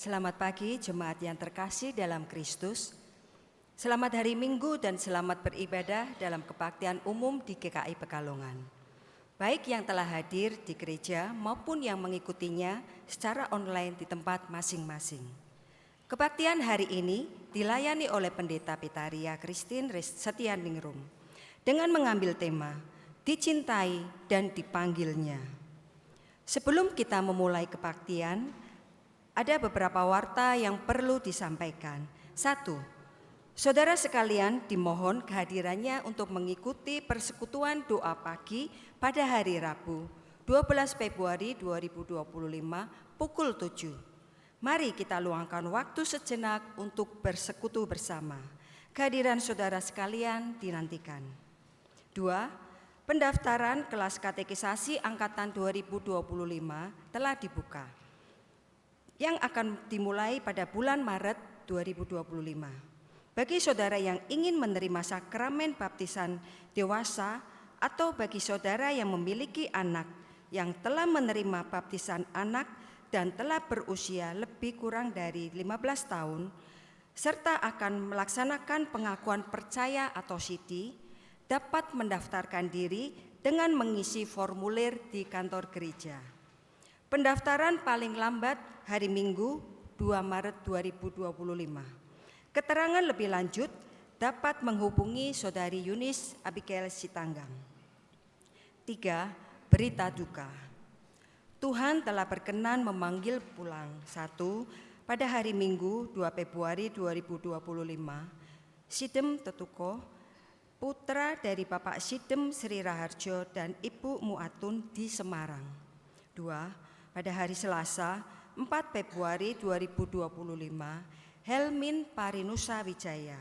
Selamat pagi jemaat yang terkasih dalam Kristus. Selamat hari Minggu dan selamat beribadah dalam kebaktian umum di GKI Pekalongan. Baik yang telah hadir di gereja maupun yang mengikutinya secara online di tempat masing-masing. Kebaktian hari ini dilayani oleh Pendeta Pitaria Christine Setianingrum dengan mengambil tema Dicintai dan Dipanggilnya. Sebelum kita memulai kebaktian, ada beberapa warta yang perlu disampaikan. 1. Saudara sekalian dimohon kehadirannya untuk mengikuti persekutuan doa pagi pada hari Rabu 12 Februari 2025 pukul 7. Mari kita luangkan waktu sejenak untuk bersekutu bersama. Kehadiran saudara sekalian dinantikan. 2. Pendaftaran kelas katekisasi angkatan 2025 telah dibuka, yang akan dimulai pada bulan Maret 2025. Bagi saudara yang ingin menerima sakramen baptisan dewasa atau bagi saudara yang memiliki anak yang telah menerima baptisan anak dan telah berusia lebih kurang dari 15 tahun, serta akan melaksanakan pengakuan percaya atau CD, dapat mendaftarkan diri dengan mengisi formulir di kantor gereja. Pendaftaran paling lambat hari Minggu 2 Maret 2025. Keterangan lebih lanjut dapat menghubungi Saudari Yunis Abigail Sitanggang. 3. Berita duka. Tuhan telah berkenan memanggil pulang. 1. Pada hari Minggu 2 Februari 2025, Sidem Tetuko, putra dari Bapak Sidem Sri Raharjo dan Ibu Muatun di Semarang. 2. Pada hari Selasa 4 Februari 2025, Helmin Parinusa Wijaya,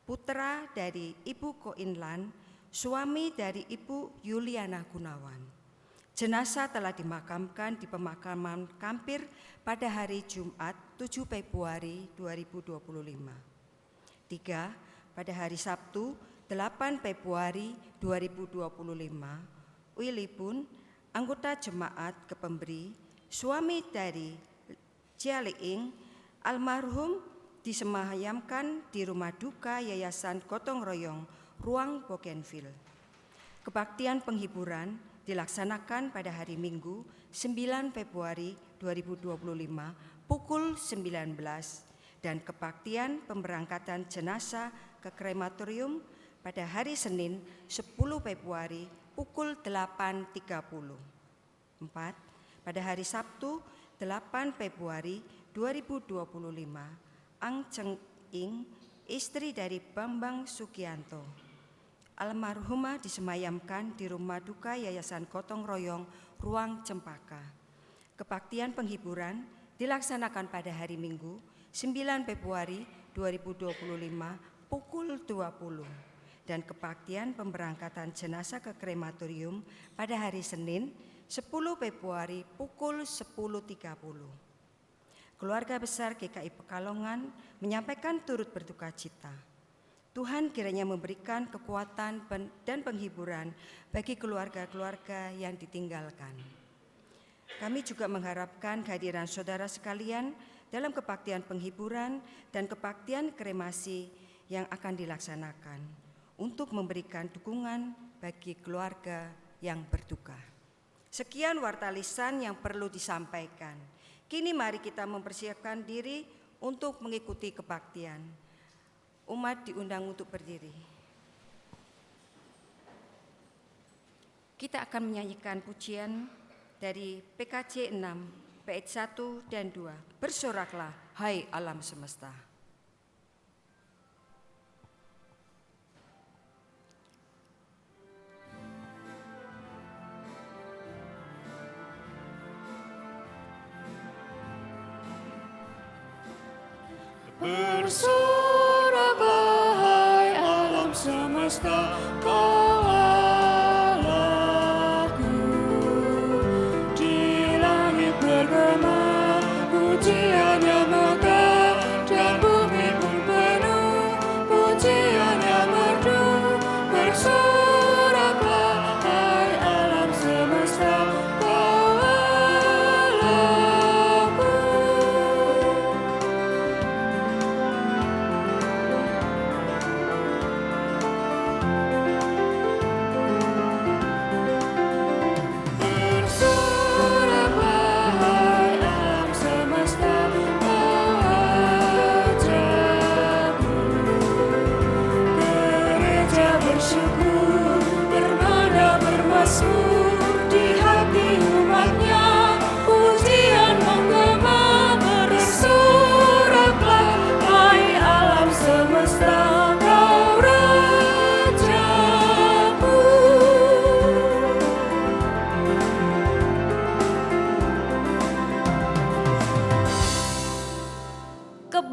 putra dari Ibu Koinlan, suami dari Ibu Yuliana Gunawan. Jenazah telah dimakamkan di pemakaman Kampir pada hari Jumat 7 Februari 2025. 3. Pada hari Sabtu 8 Februari 2025, Willy Pun, anggota jemaat Kepemberi, suami dari Cialiing, almarhum disemayamkan di rumah duka Yayasan Gotong Royong, Ruang Bougainville. Kebaktian penghiburan dilaksanakan pada hari Minggu 9 Februari 2025 pukul 19 dan kebaktian pemberangkatan jenazah ke krematorium pada hari Senin 10 Februari pukul 8.30. 4. Pada hari Sabtu 8 Februari 2025, Ang Cheng Ing, istri dari Bambang Sugianto, almarhumah disemayamkan di rumah duka Yayasan Gotong Royong, Ruang Cempaka. Kebaktian penghiburan dilaksanakan pada hari Minggu 9 Februari 2025 pukul 20 dan kebaktian pemberangkatan jenazah ke krematorium pada hari Senin 10 Februari pukul 10.30. Keluarga besar GKI Pekalongan menyampaikan turut berduka cita. Tuhan kiranya memberikan kekuatan dan penghiburan bagi keluarga-keluarga yang ditinggalkan. Kami juga mengharapkan kehadiran saudara sekalian dalam kebaktian penghiburan dan kebaktian kremasi yang akan dilaksanakan untuk memberikan dukungan bagi keluarga yang berduka. Sekian warta lisan yang perlu disampaikan. Kini mari kita mempersiapkan diri untuk mengikuti kebaktian. Umat diundang untuk berdiri. Kita akan menyanyikan pujian dari PKJ 6, bait 1 dan 2. Bersoraklah, hai alam semesta. Bersoraklah hai alam semesta, kau Allahku. Di langit bergema pujian yang megah, dan bumi pun penuh pujian yang merdu. Bersoraklah hai alam semesta, kau Allahku.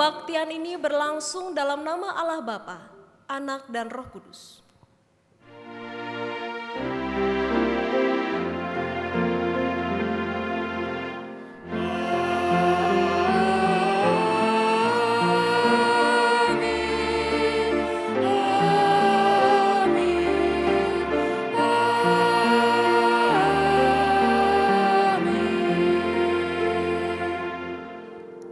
Kebaktian ini berlangsung dalam nama Allah Bapa, Anak dan Roh Kudus.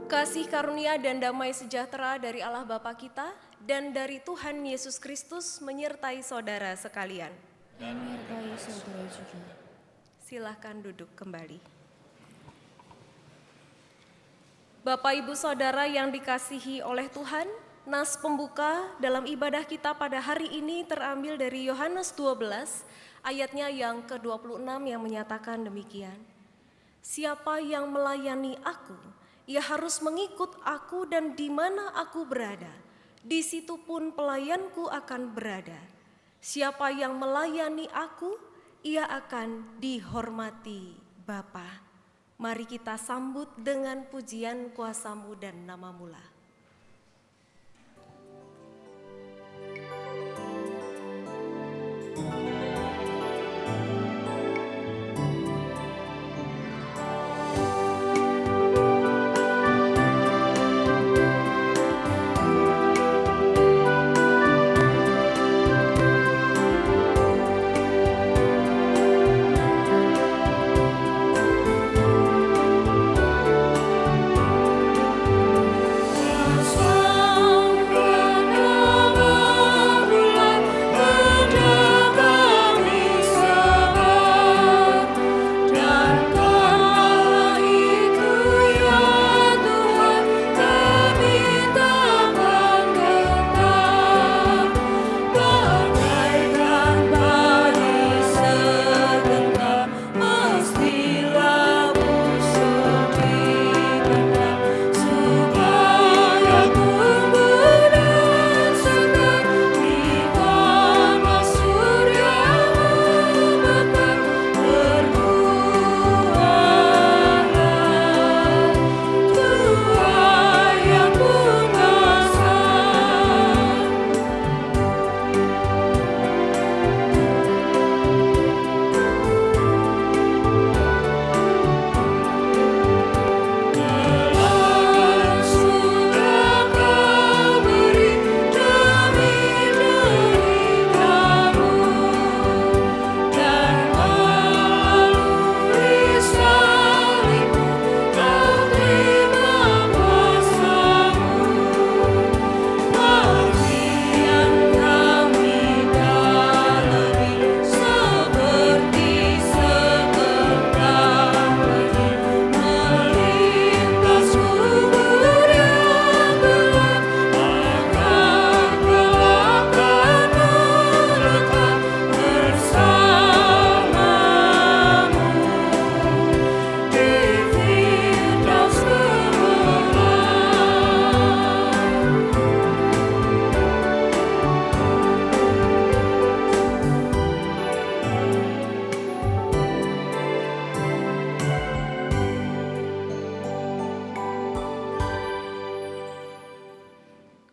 Kasih karunia dan damai sejahtera dari Allah Bapa kita dan dari Tuhan Yesus Kristus menyertai saudara sekalian. Dan menyertai saudara juga. Silahkan duduk kembali. Bapak Ibu Saudara yang dikasihi oleh Tuhan, nas pembuka dalam ibadah kita pada hari ini terambil dari Yohanes 12 ayatnya yang ke-26 yang menyatakan demikian. Siapa yang melayani aku, ia harus mengikut aku, dan di mana aku berada, di situ pun pelayanku akan berada. Siapa yang melayani aku, ia akan dihormati Bapa. Mari kita sambut dengan pujian kuasa-Mu dan nama-Mu lah.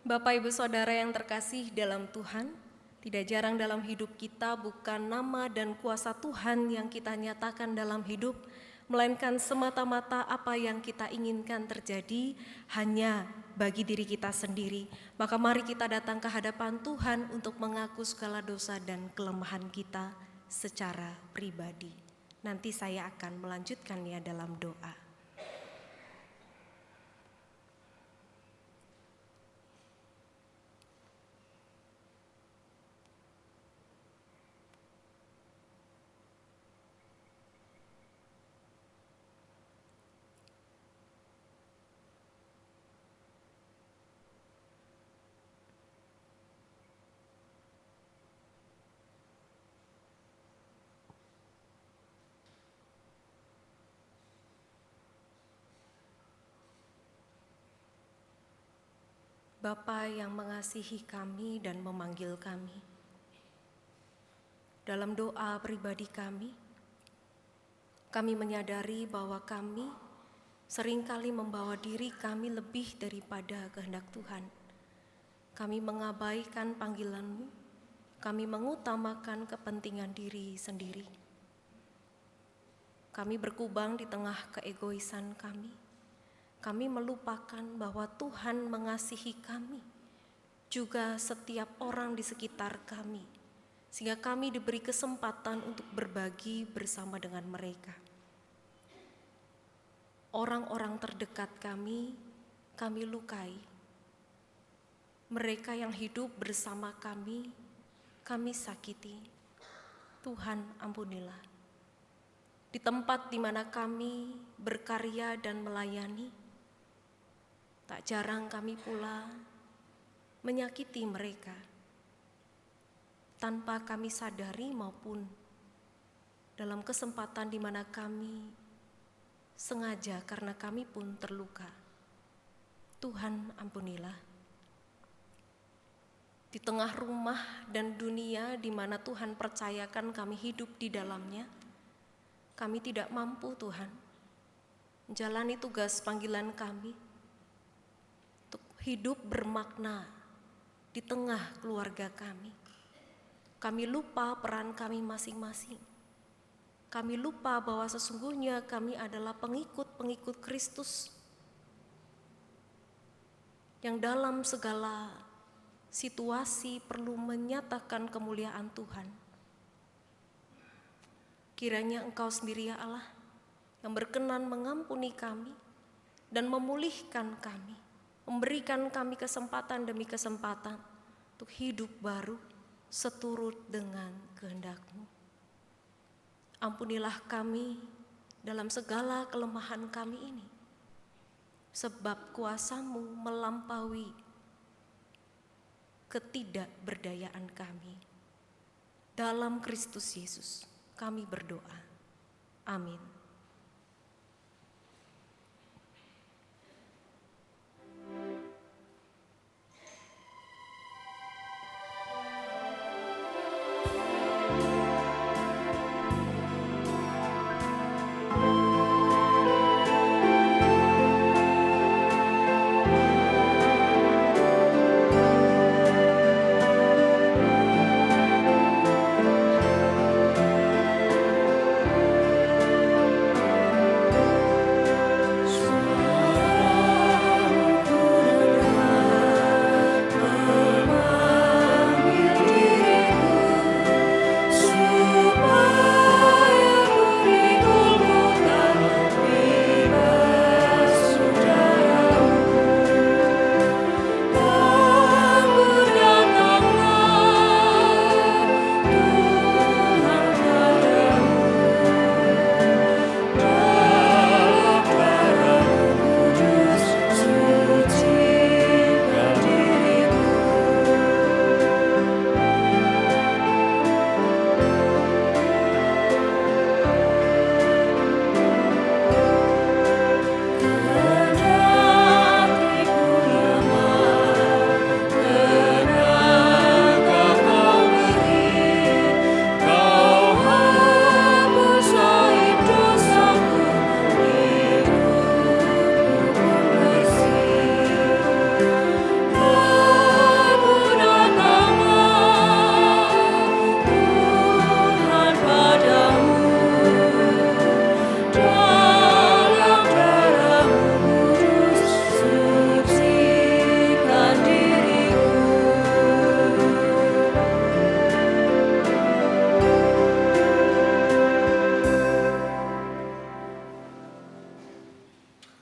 Bapak Ibu Saudara yang terkasih dalam Tuhan, tidak jarang dalam hidup kita bukan nama dan kuasa Tuhan yang kita nyatakan dalam hidup, melainkan semata-mata apa yang kita inginkan terjadi hanya bagi diri kita sendiri. Maka mari kita datang ke hadapan Tuhan untuk mengaku segala dosa dan kelemahan kita secara pribadi. Nanti saya akan melanjutkannya dalam doa. Bapa yang mengasihi kami dan memanggil kami, dalam doa pribadi kami menyadari bahwa kami seringkali membawa diri kami lebih daripada kehendak Tuhan. Kami mengabaikan panggilan-Mu, kami mengutamakan kepentingan diri sendiri. Kami berkubang di tengah keegoisan kami. Kami melupakan bahwa Tuhan mengasihi kami, juga setiap orang di sekitar kami, sehingga kami diberi kesempatan untuk berbagi bersama dengan mereka. Orang-orang terdekat kami lukai. Mereka yang hidup bersama kami sakiti. Tuhan ampunilah. Di tempat di mana kami berkarya dan melayani, tak jarang kami pula menyakiti mereka tanpa kami sadari maupun dalam kesempatan di mana kami sengaja karena kami pun terluka. Tuhan ampunilah. Di tengah rumah dan dunia di mana Tuhan percayakan kami hidup di dalamnya, kami tidak mampu Tuhan menjalani tugas panggilan kami untuk hidup bermakna di tengah keluarga kami. Kami lupa peran kami masing-masing. Kami lupa bahwa sesungguhnya kami adalah pengikut-pengikut Kristus yang dalam segala situasi perlu menyatakan kemuliaan Tuhan. Kiranya Engkau sendiri ya Allah yang berkenan mengampuni kami dan memulihkan kami, memberikan kami kesempatan demi kesempatan untuk hidup baru seturut dengan kehendak-Mu. Ampunilah kami dalam segala kelemahan kami ini, sebab kuasa-Mu melampaui ketidakberdayaan kami. Dalam Kristus Yesus kami berdoa. Amin.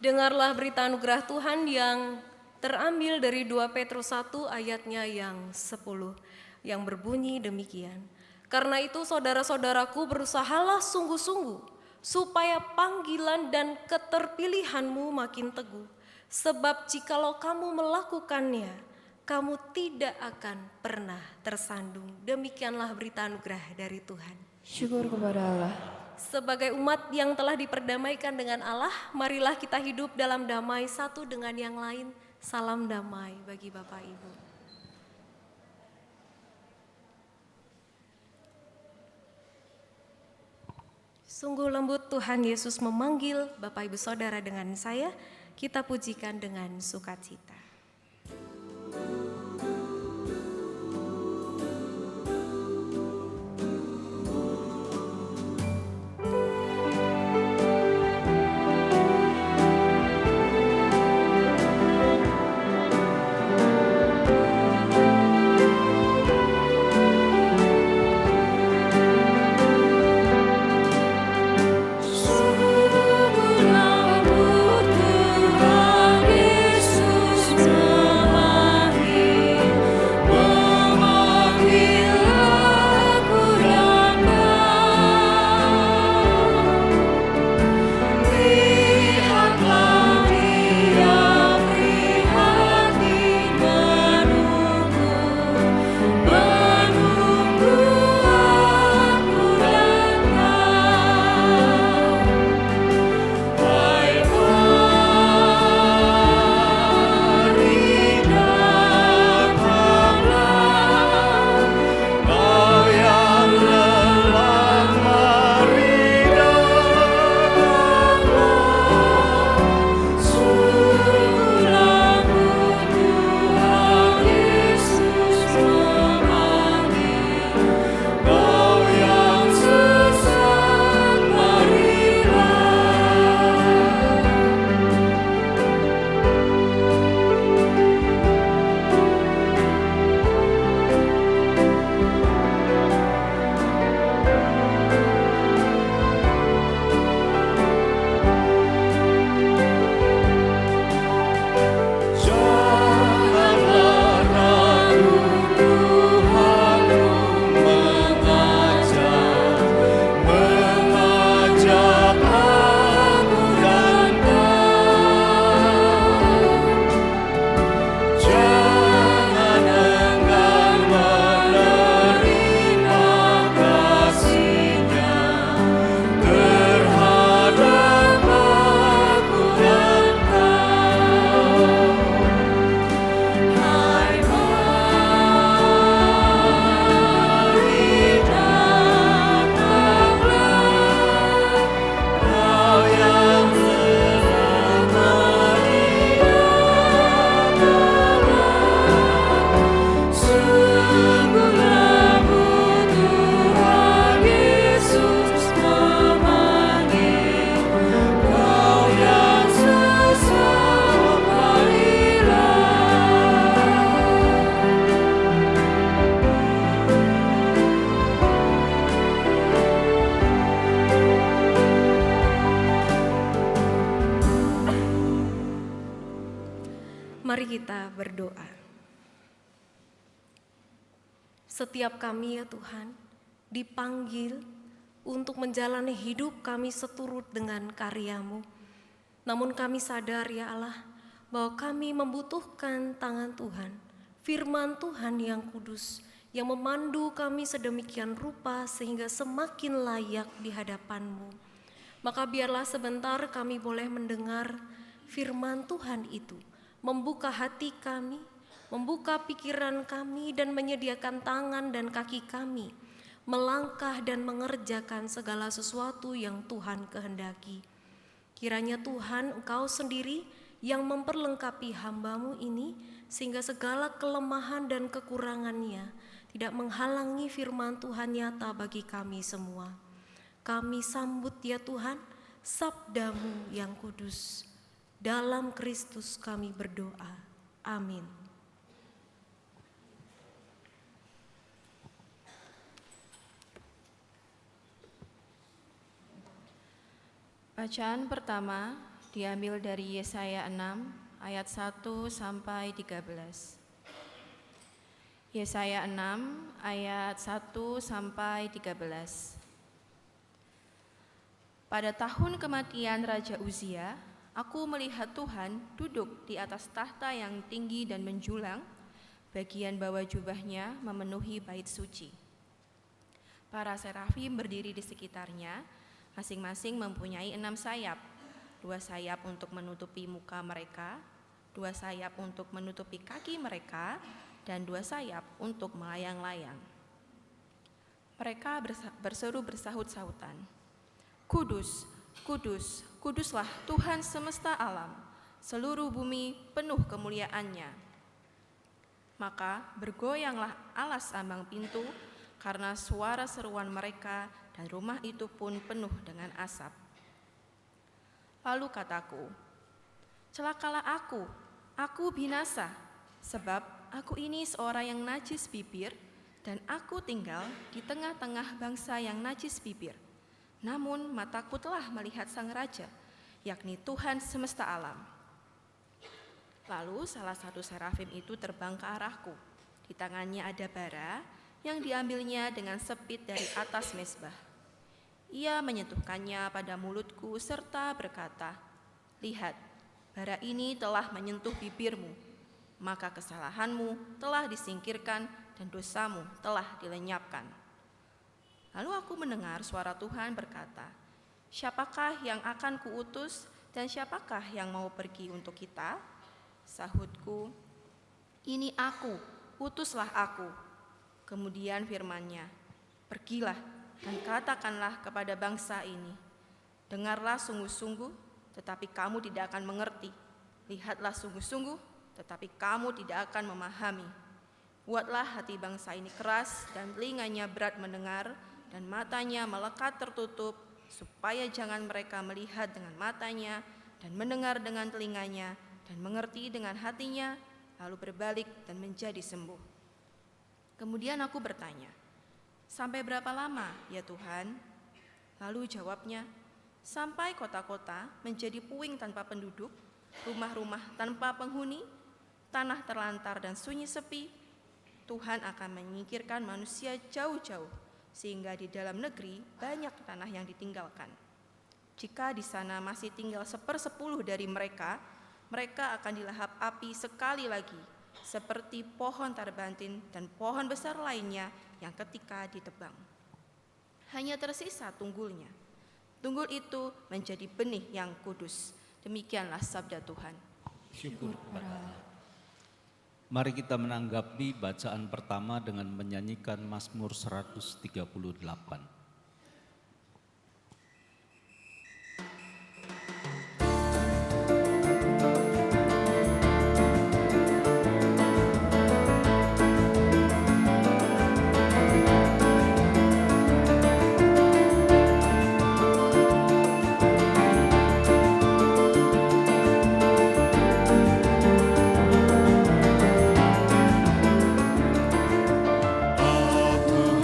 Dengarlah berita anugerah Tuhan yang terambil dari 2 Petrus 1 ayatnya yang 10 yang berbunyi demikian. Karena itu saudara-saudaraku berusahalah sungguh-sungguh supaya panggilan dan keterpilihanmu makin teguh. Sebab jikalau kamu melakukannya, kamu tidak akan pernah tersandung. Demikianlah berita anugerah dari Tuhan. Syukur kepada Allah. Sebagai umat yang telah diperdamaikan dengan Allah, marilah kita hidup dalam damai satu dengan yang lain. Salam damai bagi Bapak Ibu. Sungguh lembut Tuhan Yesus memanggil Bapak Ibu Saudara dengan saya, kita pujikan dengan sukacita. Mari kita berdoa. Setiap kami ya Tuhan, dipanggil untuk menjalani hidup kami seturut dengan karya-Mu. Namun kami sadar ya Allah, bahwa kami membutuhkan tangan Tuhan, firman Tuhan yang kudus, yang memandu kami sedemikian rupa sehingga semakin layak di hadapan-Mu. Maka biarlah sebentar kami boleh mendengar firman Tuhan itu, membuka hati kami, membuka pikiran kami, dan menyediakan tangan dan kaki kami, melangkah dan mengerjakan segala sesuatu yang Tuhan kehendaki. Kiranya Tuhan Engkau sendiri yang memperlengkapi hamba-Mu ini, sehingga segala kelemahan dan kekurangannya tidak menghalangi firman Tuhan nyata bagi kami semua. Kami sambut ya Tuhan, sabda-Mu yang kudus. Dalam Kristus kami berdoa. Amin. Bacaan pertama diambil dari Yesaya 6 ayat 1 sampai 13. Yesaya 6 ayat 1 sampai 13. Pada tahun kematian Raja Uzia, aku melihat Tuhan duduk di atas tahta yang tinggi dan menjulang, bagian bawah jubahnya memenuhi bait suci. Para serafim berdiri di sekitarnya, masing-masing mempunyai 6 sayap, 2 sayap untuk menutupi muka mereka, 2 sayap untuk menutupi kaki mereka, dan 2 sayap untuk melayang-layang. Mereka berseru bersahut-sahutan, Kudus, kudus, kuduslah Tuhan semesta alam, seluruh bumi penuh kemuliaan-Nya. Maka bergoyanglah alas ambang pintu, karena suara seruan mereka, dan rumah itu pun penuh dengan asap. Lalu kataku, celakalah aku binasa, sebab aku ini seorang yang najis bibir, dan aku tinggal di tengah-tengah bangsa yang najis bibir. Namun mataku telah melihat Sang Raja, yakni Tuhan semesta alam. Lalu salah satu serafim itu terbang ke arahku. Di tangannya ada bara yang diambilnya dengan sepit dari atas mezbah. Ia menyentuhkannya pada mulutku serta berkata, "Lihat, bara ini telah menyentuh bibirmu, maka kesalahanmu telah disingkirkan dan dosamu telah dilenyapkan." Lalu aku mendengar suara Tuhan berkata, "Siapakah yang akan kuutus dan siapakah yang mau pergi untuk kita?" Sahutku, "Ini aku, utuslah aku." Kemudian firman-Nya, "Pergilah dan katakanlah kepada bangsa ini, dengarlah sungguh-sungguh, tetapi kamu tidak akan mengerti. Lihatlah sungguh-sungguh, tetapi kamu tidak akan memahami. Buatlah hati bangsa ini keras dan telinganya berat mendengar dan matanya melekat tertutup, supaya jangan mereka melihat dengan matanya dan mendengar dengan telinganya dan mengerti dengan hatinya, lalu berbalik dan menjadi sembuh." Kemudian aku bertanya, "Sampai berapa lama, ya Tuhan?" Lalu jawabnya, "Sampai kota-kota menjadi puing tanpa penduduk, rumah-rumah tanpa penghuni, tanah terlantar dan sunyi sepi. Tuhan akan menyingkirkan manusia jauh-jauh, sehingga di dalam negeri banyak tanah yang ditinggalkan. Jika di sana masih tinggal 1/10 dari mereka, mereka akan dilahap api sekali lagi, seperti pohon tarbantin dan pohon besar lainnya yang ketika ditebang. Hanya tersisa tunggulnya. Tunggul itu menjadi benih yang kudus." Demikianlah sabda Tuhan. Syukur kepada Allah. Mari kita menanggapi bacaan pertama dengan menyanyikan Mazmur 138.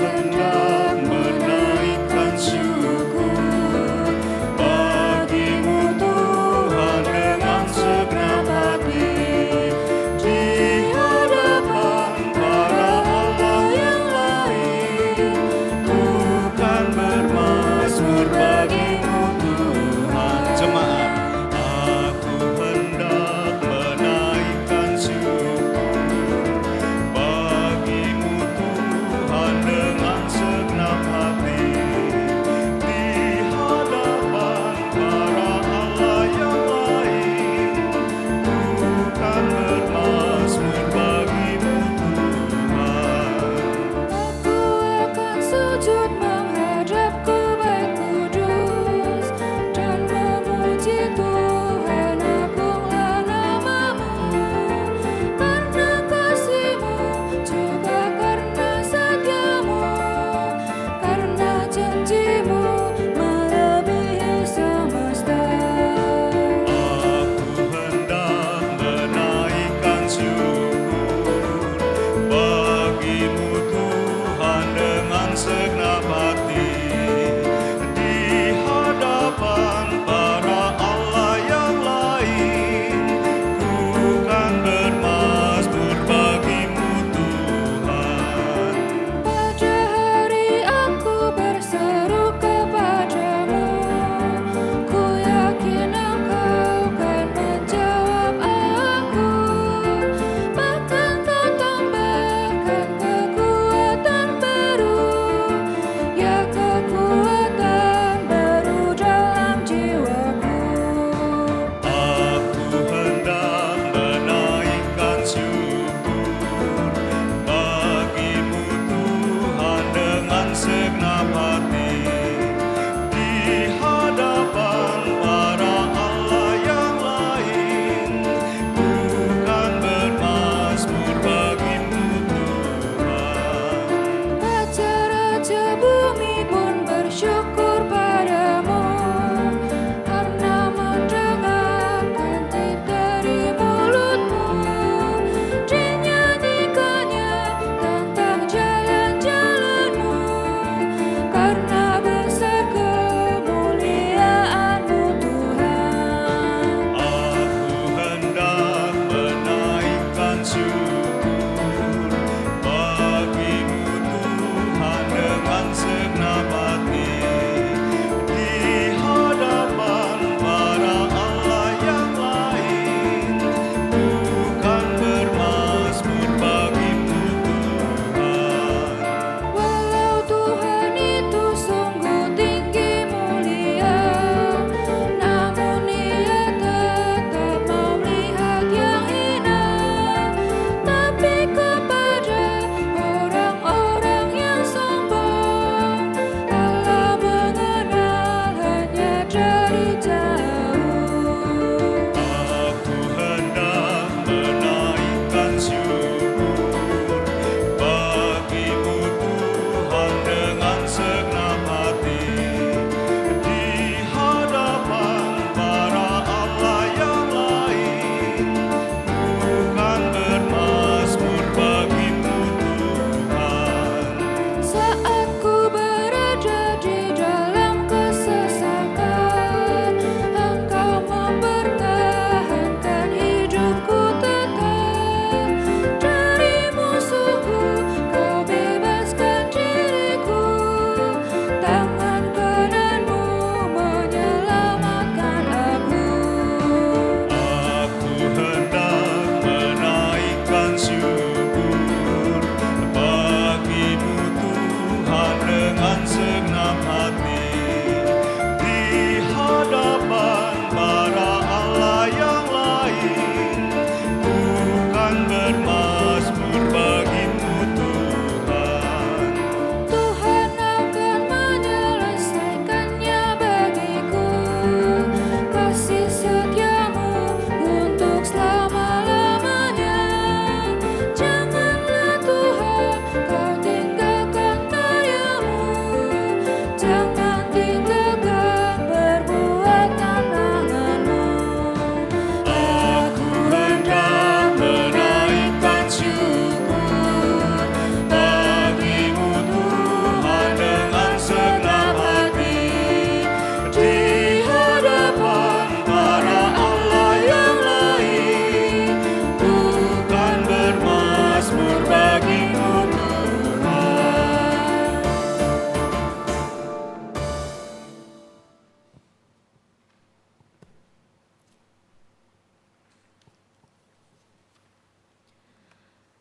Hendak menang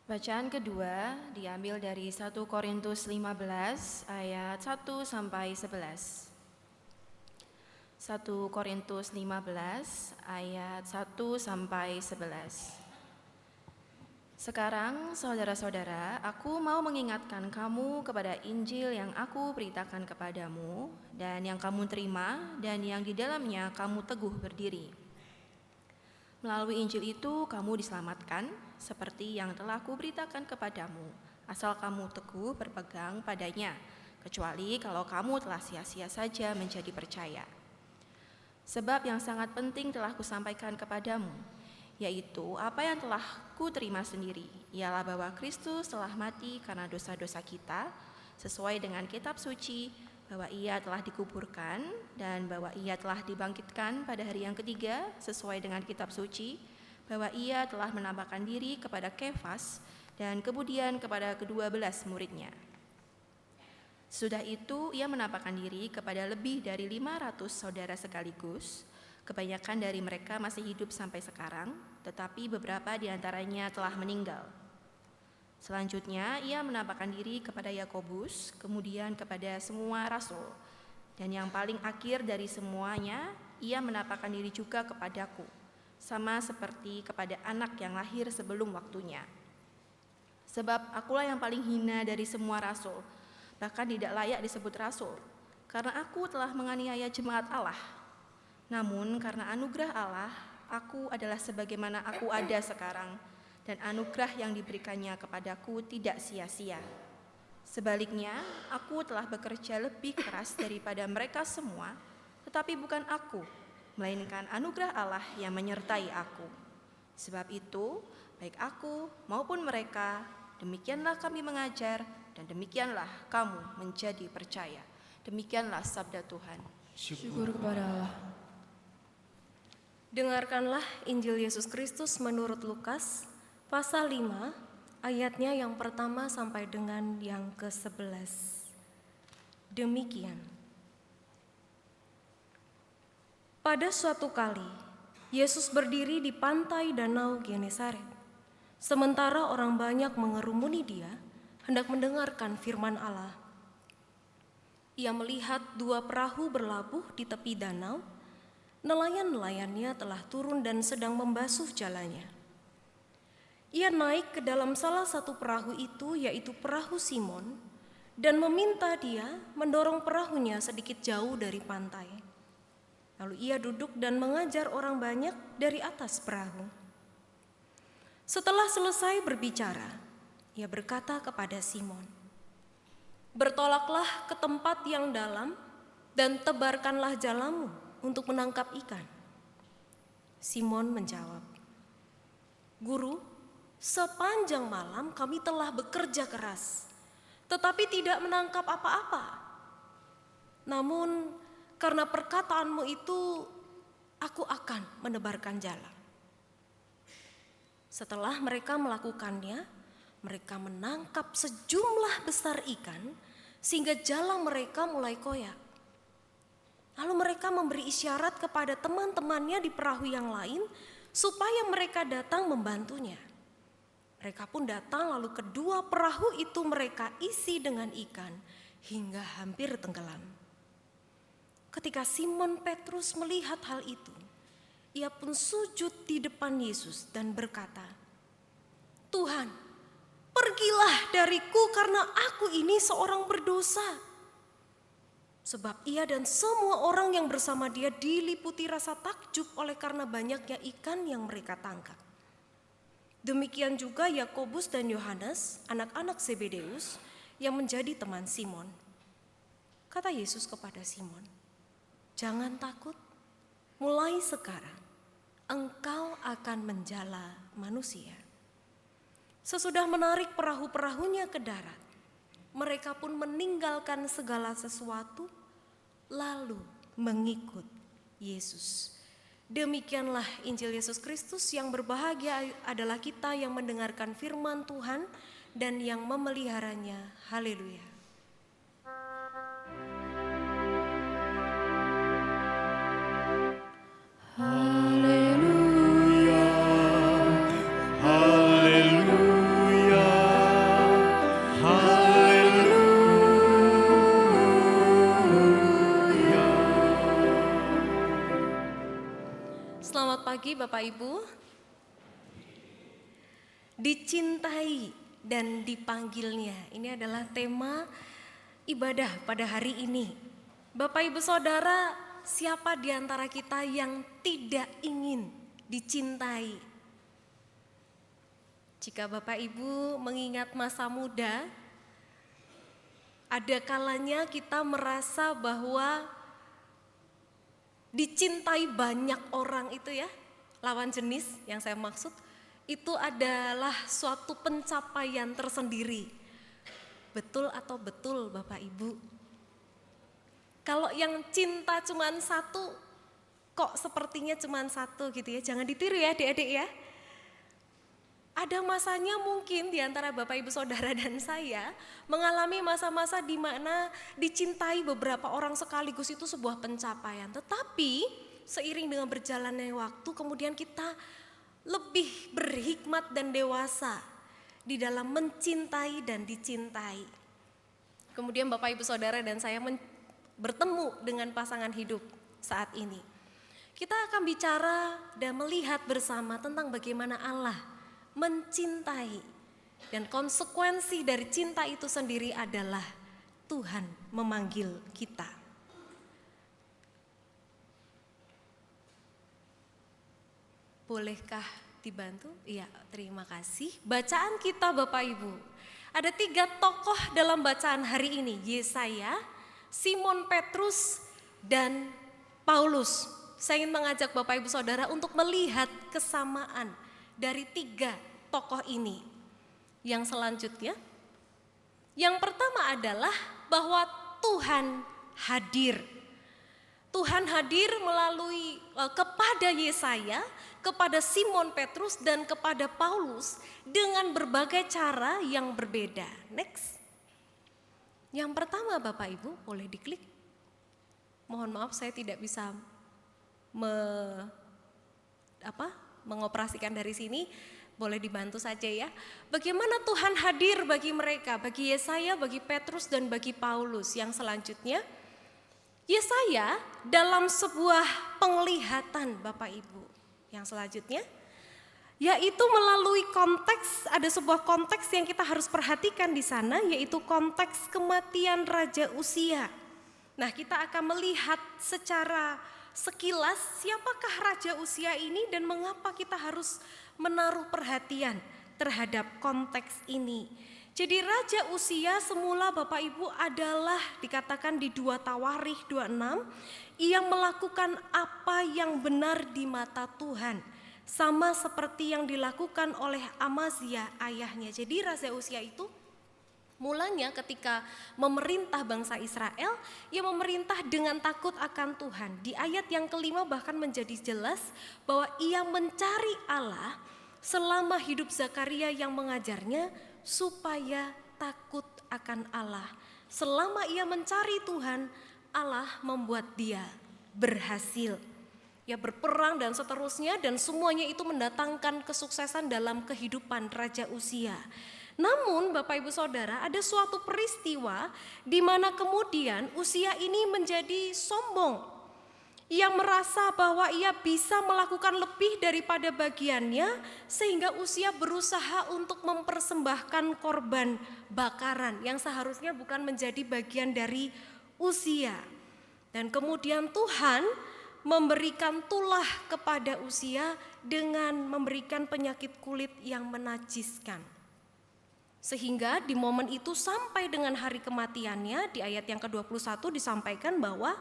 Bacaan kedua diambil dari 1 Korintus 15 ayat 1 sampai 11. 1 Korintus 15 ayat 1 sampai 11. Sekarang saudara-saudara, aku mau mengingatkan kamu kepada Injil yang aku beritakan kepadamu dan yang kamu terima dan yang di dalamnya kamu teguh berdiri. Melalui Injil itu kamu diselamatkan seperti yang telah kuberitakan kepadamu, asal kamu teguh berpegang padanya, kecuali kalau kamu telah sia-sia saja menjadi percaya. Sebab yang sangat penting telah kusampaikan kepadamu, yaitu apa yang telah kuterima sendiri, ialah bahwa Kristus telah mati karena dosa-dosa kita, sesuai dengan kitab suci, bahwa ia telah dikuburkan dan bahwa ia telah dibangkitkan pada hari yang ketiga sesuai dengan kitab suci, bahwa ia telah menampakkan diri kepada Kefas dan kemudian kepada ke-12 muridnya. Sudah itu ia menampakkan diri kepada lebih dari 500 saudara sekaligus. Kebanyakan dari mereka masih hidup sampai sekarang, tetapi beberapa di antaranya telah meninggal. Selanjutnya ia menampakkan diri kepada Yakobus, kemudian kepada semua rasul. Dan yang paling akhir dari semuanya, ia menampakkan diri juga kepadaku, sama seperti kepada anak yang lahir sebelum waktunya. Sebab akulah yang paling hina dari semua rasul, bahkan tidak layak disebut rasul, karena aku telah menganiaya jemaat Allah. Namun karena anugerah Allah, aku adalah sebagaimana aku ada sekarang, dan anugerah yang diberikannya kepadaku tidak sia-sia. Sebaliknya, aku telah bekerja lebih keras daripada mereka semua, tetapi bukan aku, melainkan anugerah Allah yang menyertai aku. Sebab itu, baik aku maupun mereka, demikianlah kami mengajar, dan demikianlah kamu menjadi percaya. Demikianlah sabda Tuhan. Syukur kepada Allah. Dengarkanlah Injil Yesus Kristus menurut Lukas, pasal 5, ayatnya yang pertama sampai dengan yang ke-11. Demikian. Pada suatu kali, Yesus berdiri di pantai Danau Genesaret. Sementara orang banyak mengerumuni dia, hendak mendengarkan firman Allah. Ia melihat 2 perahu berlabuh di tepi danau. Nelayan-nelayannya telah turun dan sedang membasuh jalannya. Ia naik ke dalam salah satu perahu itu, yaitu perahu Simon, dan meminta dia mendorong perahunya sedikit jauh dari pantai. Lalu ia duduk dan mengajar orang banyak dari atas perahu. Setelah selesai berbicara, ia berkata kepada Simon, "Bertolaklah ke tempat yang dalam dan tebarkanlah jalamu untuk menangkap ikan." Simon menjawab, "Guru, sepanjang malam kami telah bekerja keras, tetapi tidak menangkap apa-apa. Namun karena perkataanmu itu, aku akan menebarkan jala." Setelah mereka melakukannya, mereka menangkap sejumlah besar ikan sehingga jala mereka mulai koyak. Lalu mereka memberi isyarat kepada teman-temannya di perahu yang lain supaya mereka datang membantunya. Mereka pun datang, lalu kedua perahu itu mereka isi dengan ikan hingga hampir tenggelam. Ketika Simon Petrus melihat hal itu, ia pun sujud di depan Yesus dan berkata, "Tuhan, pergilah dariku karena aku ini seorang berdosa." Sebab ia dan semua orang yang bersama dia diliputi rasa takjub oleh karena banyaknya ikan yang mereka tangkap. Demikian juga Yakobus dan Yohanes, anak-anak Zebedeus, yang menjadi teman Simon. Kata Yesus kepada Simon, "Jangan takut, mulai sekarang engkau akan menjala manusia." Sesudah menarik perahu-perahunya ke darat, mereka pun meninggalkan segala sesuatu, lalu mengikut Yesus. Demikianlah Injil Yesus Kristus. Yang berbahagia adalah kita yang mendengarkan firman Tuhan dan yang memeliharanya. Haleluya. Haleluya, haleluya, lagi Bapak Ibu. Dicintai dan dipanggilnya. Ini adalah tema ibadah pada hari ini. Bapak Ibu Saudara, siapa di antara kita yang tidak ingin dicintai? Jika Bapak Ibu mengingat masa muda, ada kalanya kita merasa bahwa dicintai banyak orang itu ya, lawan jenis yang saya maksud, itu adalah suatu pencapaian tersendiri. Betul atau betul Bapak Ibu? Kalau yang cinta cuma satu, kok sepertinya cuma satu gitu ya, jangan ditiru ya adik-adik ya. Ada masanya mungkin di antara Bapak Ibu Saudara dan saya mengalami masa-masa di mana dicintai beberapa orang sekaligus itu sebuah pencapaian. Tetapi seiring dengan berjalannya waktu kemudian kita lebih berhikmat dan dewasa di dalam mencintai dan dicintai. Kemudian Bapak Ibu Saudara dan saya bertemu dengan pasangan hidup saat ini. Kita akan bicara dan melihat bersama tentang bagaimana Allah mencintai, dan konsekuensi dari cinta itu sendiri adalah Tuhan memanggil kita. Bolehkah dibantu? Iya, terima kasih. Bacaan kita Bapak Ibu, ada 3 tokoh dalam bacaan hari ini, Yesaya, Simon Petrus, dan Paulus. Saya ingin mengajak Bapak Ibu Saudara untuk melihat kesamaan dari 3 tokoh ini. Yang selanjutnya, yang pertama adalah bahwa Tuhan hadir. Tuhan hadir melalui kepada Yesaya, kepada Simon Petrus dan kepada Paulus dengan berbagai cara yang berbeda. Next. Yang pertama Bapak Ibu, boleh diklik. Mohon maaf saya tidak bisa mengoperasikan dari sini. Boleh dibantu saja ya. Bagaimana Tuhan hadir bagi mereka, bagi Yesaya, bagi Petrus dan bagi Paulus. Yang selanjutnya, Yesaya dalam sebuah penglihatan Bapak Ibu. Yang selanjutnya, yaitu melalui konteks, ada sebuah konteks yang kita harus perhatikan di sana, yaitu konteks kematian Raja Uzia. Nah, kita akan melihat secara sekilas siapakah Raja Uzia ini dan mengapa kita harus menaruh perhatian terhadap konteks ini. Jadi Raja Uzia semula Bapak Ibu adalah dikatakan di 2 Tawarikh 26, ia melakukan apa yang benar di mata Tuhan, sama seperti yang dilakukan oleh Amazia ayahnya. Jadi Raja Uzia itu mulanya ketika memerintah bangsa Israel, ia memerintah dengan takut akan Tuhan. Di ayat yang kelima bahkan menjadi jelas bahwa ia mencari Allah selama hidup Zakaria yang mengajarnya supaya takut akan Allah. Selama ia mencari Tuhan, Allah membuat dia berhasil. Ya berperang dan seterusnya, dan semuanya itu mendatangkan kesuksesan dalam kehidupan Raja Uzia. Namun Bapak Ibu Saudara, ada suatu peristiwa di mana kemudian Uzia ini menjadi sombong. Ia merasa bahwa ia bisa melakukan lebih daripada bagiannya, sehingga Uzia berusaha untuk mempersembahkan korban bakaran yang seharusnya bukan menjadi bagian dari Uzia. Dan kemudian Tuhan memberikan tulah kepada Uzia dengan memberikan penyakit kulit yang menajiskan. Sehingga di momen itu sampai dengan hari kematiannya, di ayat yang ke-21 disampaikan bahwa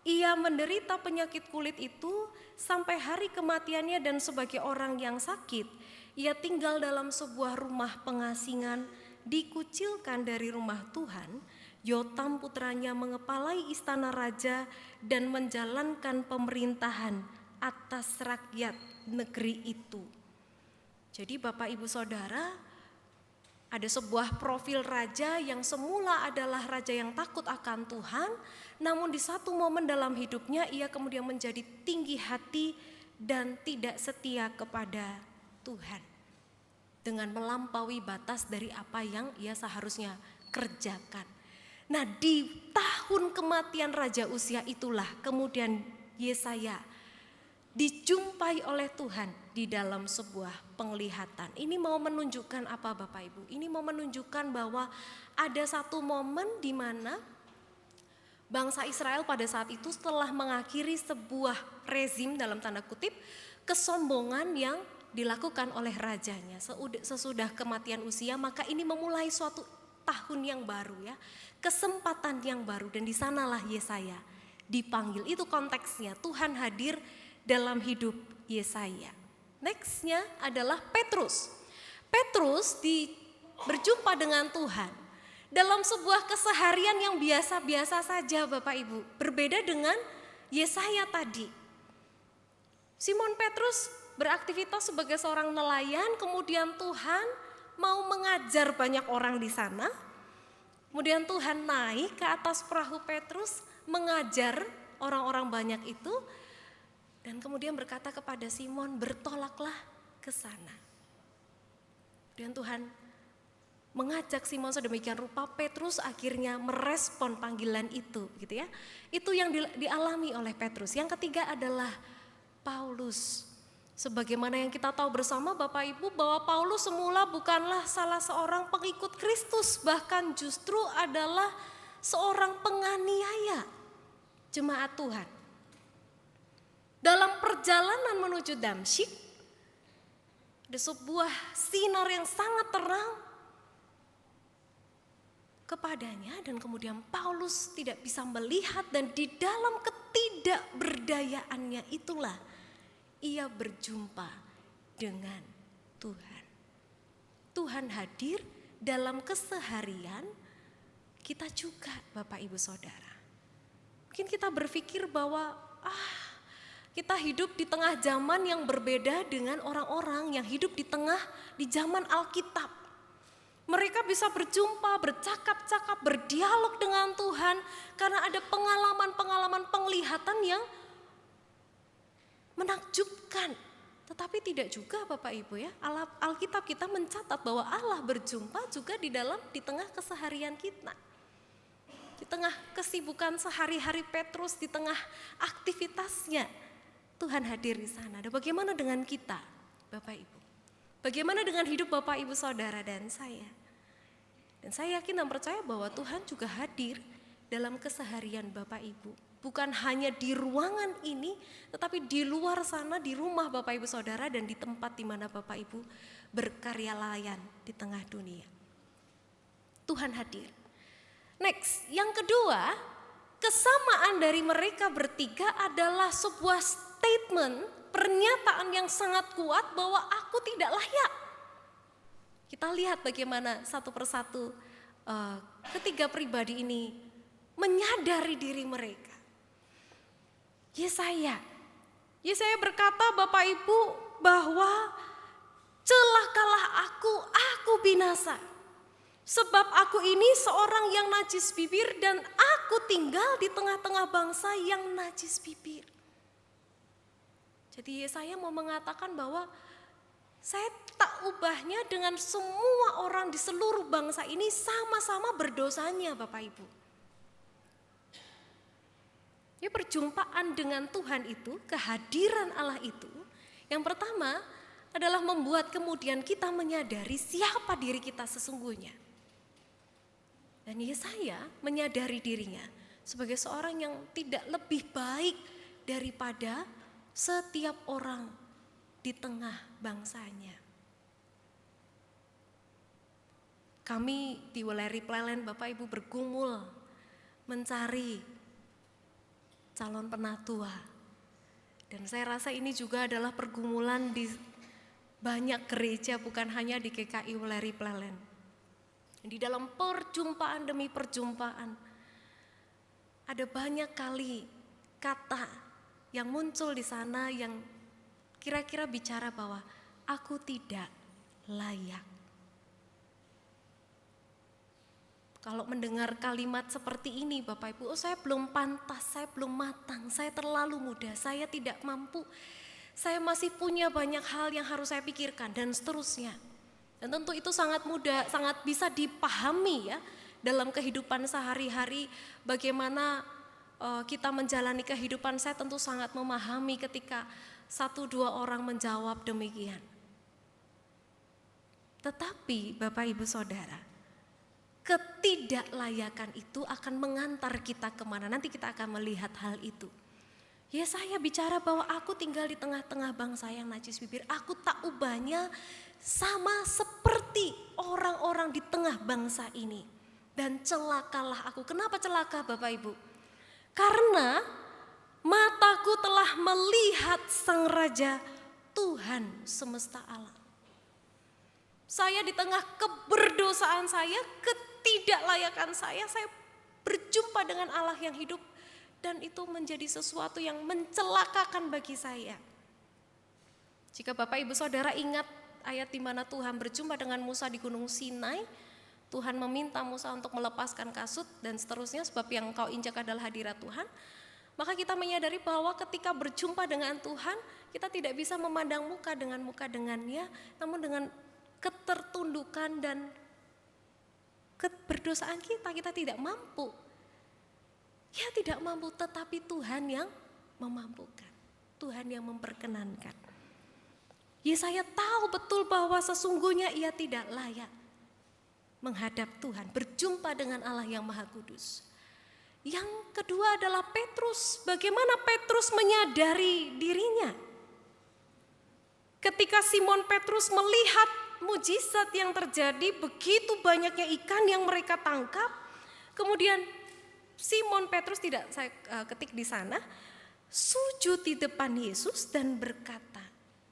ia menderita penyakit kulit itu sampai hari kematiannya, dan sebagai orang yang sakit, ia tinggal dalam sebuah rumah pengasingan, dikucilkan dari rumah Tuhan. Yotam putranya mengepalai istana raja dan menjalankan pemerintahan atas rakyat negeri itu. Jadi Bapak Ibu Saudara, ada sebuah profil raja yang semula adalah raja yang takut akan Tuhan, namun di satu momen dalam hidupnya ia kemudian menjadi tinggi hati dan tidak setia kepada Tuhan, dengan melampaui batas dari apa yang ia seharusnya kerjakan. Nah, di tahun kematian Raja Uzia itulah kemudian Yesaya dijumpai oleh Tuhan di dalam sebuah penglihatan. Ini mau menunjukkan apa Bapak Ibu? Ini mau menunjukkan bahwa ada satu momen di mana bangsa Israel pada saat itu setelah mengakhiri sebuah rezim dalam tanda kutip kesombongan yang dilakukan oleh rajanya sesudah kematian Uzia, maka ini memulai suatu tahun yang baru ya, kesempatan yang baru, dan di sanalah Yesaya dipanggil. Itu konteksnya, Tuhan hadir dalam hidup Yesaya. Nextnya adalah Petrus. Petrus berjumpa dengan Tuhan dalam sebuah keseharian yang biasa-biasa saja Bapak Ibu. Berbeda dengan Yesaya tadi. Simon Petrus beraktivitas sebagai seorang nelayan, kemudian Tuhan mau mengajar banyak orang di sana. Kemudian Tuhan naik ke atas perahu Petrus, mengajar orang-orang banyak itu. Dan kemudian berkata kepada Simon, bertolaklah ke sana. Dan Tuhan mengajak Simon sedemikian rupa, Petrus akhirnya merespon panggilan itu, gitu ya. Itu yang dialami oleh Petrus. Yang ketiga adalah Paulus. Sebagaimana yang kita tahu bersama Bapak Ibu, bahwa Paulus semula bukanlah salah seorang pengikut Kristus, bahkan justru adalah seorang penganiaya jemaat Tuhan. Dalam perjalanan menuju Damsyik, ada sebuah sinar yang sangat terang kepadanya, dan kemudian Paulus tidak bisa melihat, dan di dalam ketidakberdayaannya itulah ia berjumpa dengan Tuhan. Tuhan hadir dalam keseharian kita juga Bapak Ibu Saudara. Mungkin kita berpikir bahwa kita hidup di tengah zaman yang berbeda dengan orang-orang yang hidup di zaman Alkitab. Mereka bisa berjumpa, bercakap-cakap, berdialog dengan Tuhan karena ada pengalaman-pengalaman penglihatan yang menakjubkan. Tetapi tidak juga Bapak Ibu ya, Alkitab kita mencatat bahwa Allah berjumpa juga di tengah keseharian kita. Di tengah kesibukan sehari-hari Petrus, di tengah aktivitasnya, Tuhan hadir di sana. Dan bagaimana dengan kita, Bapak Ibu? Bagaimana dengan hidup Bapak Ibu Saudara dan saya? Dan saya yakin dan percaya bahwa Tuhan juga hadir dalam keseharian Bapak Ibu. Bukan hanya di ruangan ini, tetapi di luar sana, di rumah Bapak Ibu Saudara, dan di tempat di mana Bapak Ibu berkarya layan di tengah dunia. Tuhan hadir. Next, yang kedua, kesamaan dari mereka bertiga adalah sebuah statement, pernyataan yang sangat kuat bahwa aku tidak layak. Kita lihat bagaimana satu persatu ketiga pribadi ini menyadari diri mereka. Yesaya berkata Bapak Ibu bahwa celakalah aku binasa. Sebab aku ini seorang yang najis bibir dan aku tinggal di tengah-tengah bangsa yang najis bibir. Jadi Yesaya mau mengatakan bahwa saya tak ubahnya dengan semua orang di seluruh bangsa ini sama-sama berdosanya Bapak Ibu. Ya, perjumpaan dengan Tuhan itu, kehadiran Allah itu, yang pertama adalah membuat kemudian kita menyadari siapa diri kita sesungguhnya. Dan Yesaya menyadari dirinya sebagai seorang yang tidak lebih baik daripada setiap orang di tengah bangsanya. Kami di Weleri Plelen Bapak Ibu bergumul mencari calon penatua. Dan saya rasa ini juga adalah pergumulan di banyak gereja, bukan hanya di GKI Weleri Plelen. Di dalam perjumpaan demi perjumpaan, ada banyak kali kata yang muncul di sana yang kira-kira bicara bahwa aku tidak layak. Kalau mendengar kalimat seperti ini Bapak Ibu, saya belum pantas, saya belum matang, saya terlalu muda, saya tidak mampu, saya masih punya banyak hal yang harus saya pikirkan dan seterusnya. Dan tentu itu sangat mudah, sangat bisa dipahami ya dalam kehidupan sehari-hari. Bagaimana kita menjalani kehidupan, saya tentu sangat memahami ketika 1-2 orang menjawab demikian. Tetapi Bapak Ibu Saudara, ketidaklayakan itu akan mengantar kita kemana? Nanti kita akan melihat hal itu. Yesaya bicara bahwa aku tinggal di tengah-tengah bangsa yang najis bibir. Aku tak ubahnya sama seperti orang-orang di tengah bangsa ini. Dan celakalah aku. Kenapa celaka Bapak Ibu? Karena mataku telah melihat Sang Raja, Tuhan semesta alam. Saya di tengah keberdosaan saya, ketidaklayakan saya berjumpa dengan Allah yang hidup. Dan itu menjadi sesuatu yang mencelakakan bagi saya. Jika Bapak Ibu Saudara ingat ayat di mana Tuhan berjumpa dengan Musa di Gunung Sinai, Tuhan meminta Musa untuk melepaskan kasut dan seterusnya, sebab yang kau injak adalah hadirat Tuhan. Maka kita menyadari bahwa ketika berjumpa dengan Tuhan, kita tidak bisa memandang muka dengannya, namun dengan ketertundukan dan keberdosaan kita tidak mampu. Ya tidak mampu, tetapi Tuhan yang memampukan, Tuhan yang memperkenankan. Yesaya tahu betul bahwa sesungguhnya ia tidak layak menghadap Tuhan, berjumpa dengan Allah yang Maha Kudus. Yang kedua adalah Petrus. Bagaimana Petrus menyadari dirinya? Ketika Simon Petrus melihat mujizat yang terjadi, begitu banyaknya ikan yang mereka tangkap, kemudian Simon Petrus, tidak saya ketik di sana, sujud di depan Yesus dan berkata,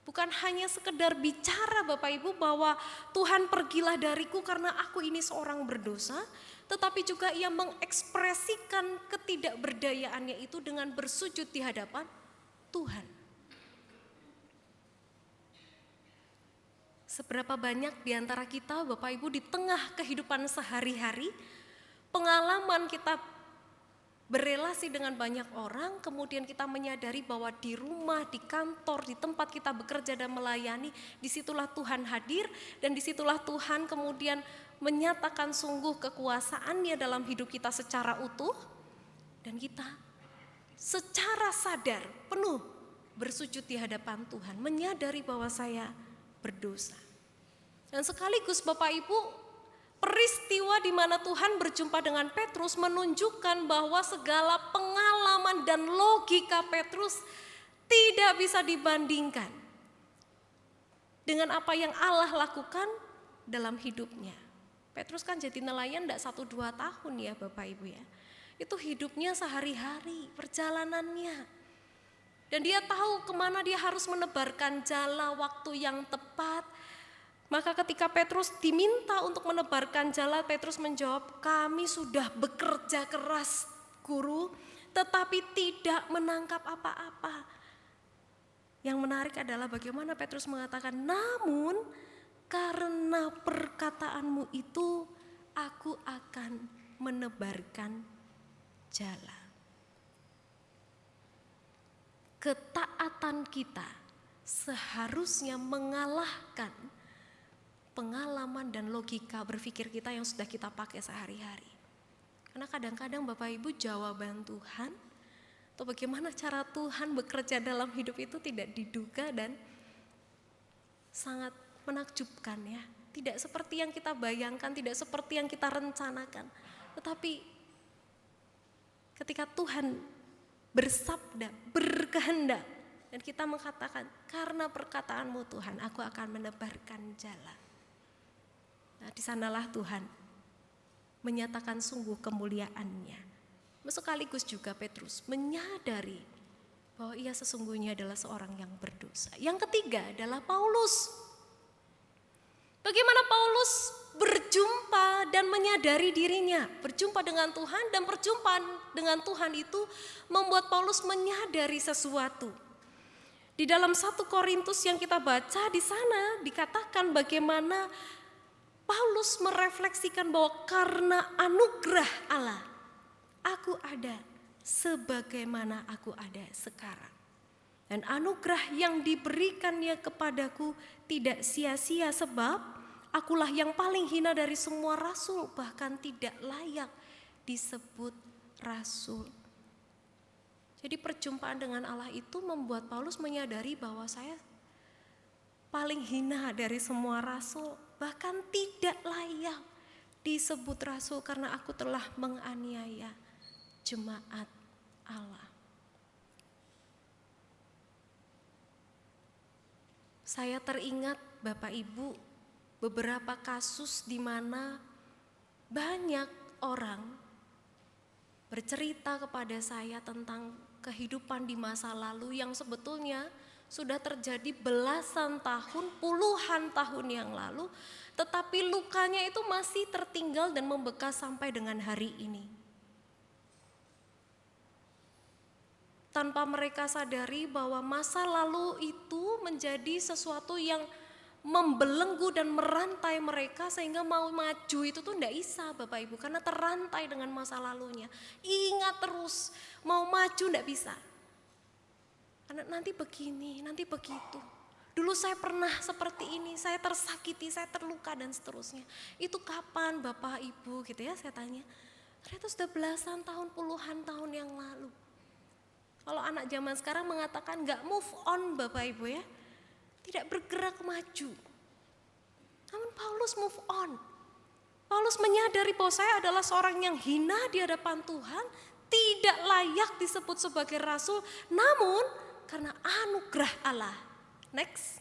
bukan hanya sekedar bicara Bapak Ibu bahwa Tuhan pergilah dariku karena aku ini seorang berdosa, tetapi juga ia mengekspresikan ketidakberdayaannya itu dengan bersujud di hadapan Tuhan. Seberapa banyak di antara kita Bapak Ibu di tengah kehidupan sehari-hari, pengalaman kita berelasi dengan banyak orang, kemudian kita menyadari bahwa di rumah, di kantor, di tempat kita bekerja dan melayani, disitulah Tuhan hadir dan disitulah Tuhan kemudian menyatakan sungguh kekuasaannya dalam hidup kita secara utuh, dan kita secara sadar penuh bersujud di hadapan Tuhan, menyadari bahwa saya berdosa. Dan sekaligus Bapak Ibu, peristiwa di mana Tuhan berjumpa dengan Petrus menunjukkan bahwa segala pengalaman dan logika Petrus tidak bisa dibandingkan dengan apa yang Allah lakukan dalam hidupnya. Petrus kan jadi nelayan tidak 1-2 tahun ya Bapak Ibu ya. Itu hidupnya sehari-hari, perjalanannya. Dan dia tahu kemana dia harus menebarkan jala waktu yang tepat. Maka ketika Petrus diminta untuk menebarkan jala, Petrus menjawab, kami sudah bekerja keras guru, tetapi tidak menangkap apa-apa. Yang menarik adalah bagaimana Petrus mengatakan, namun karena perkataanmu itu aku akan menebarkan jala. Ketaatan kita seharusnya mengalahkan pengalaman dan logika berpikir kita yang sudah kita pakai sehari-hari. Karena kadang-kadang Bapak Ibu jawaban Tuhan atau bagaimana cara Tuhan bekerja dalam hidup itu tidak diduga dan sangat menakjubkan ya. Tidak seperti yang kita bayangkan, tidak seperti yang kita rencanakan. Tetapi ketika Tuhan bersabda, berkehendak, dan kita mengatakan, karena perkataanmu Tuhan, aku akan menebarkan jala. Nah, di sanalah Tuhan menyatakan sungguh kemuliaannya. Sekaligus juga Petrus menyadari bahwa ia sesungguhnya adalah seorang yang berdosa. Yang ketiga adalah Paulus. Bagaimana Paulus berjumpa dan menyadari dirinya, berjumpa dengan Tuhan, dan perjumpaan dengan Tuhan itu membuat Paulus menyadari sesuatu. Di dalam 1 Korintus yang kita baca di sana dikatakan bagaimana Paulus merefleksikan bahwa karena anugerah Allah, aku ada sebagaimana aku ada sekarang. Dan anugerah yang diberikannya kepadaku tidak sia-sia sebab akulah yang paling hina dari semua rasul, bahkan tidak layak disebut rasul. Jadi perjumpaan dengan Allah itu membuat Paulus menyadari bahwa saya paling hina dari semua rasul, bahkan tidak layak disebut rasul karena aku telah menganiaya jemaat Allah. Saya teringat Bapak Ibu beberapa kasus di mana banyak orang bercerita kepada saya tentang kehidupan di masa lalu yang sebetulnya sudah terjadi belasan tahun, puluhan tahun yang lalu, tetapi lukanya itu masih tertinggal dan membekas sampai dengan hari ini. Tanpa mereka sadari bahwa masa lalu itu menjadi sesuatu yang membelenggu dan merantai mereka sehingga mau maju itu tuh enggak bisa Bapak Ibu karena terantai dengan masa lalunya. Ingat terus, mau maju enggak bisa. Karena nanti begini, nanti begitu. Dulu saya pernah seperti ini, saya tersakiti, saya terluka dan seterusnya. Itu kapan Bapak Ibu gitu ya saya tanya. Ternyata sudah belasan tahun, puluhan tahun yang lalu. Kalau anak zaman sekarang mengatakan enggak move on Bapak Ibu ya. Tidak bergerak maju. Namun Paulus move on. Paulus menyadari bahwa saya adalah seorang yang hina di hadapan Tuhan, tidak layak disebut sebagai rasul, namun karena anugerah Allah. Next.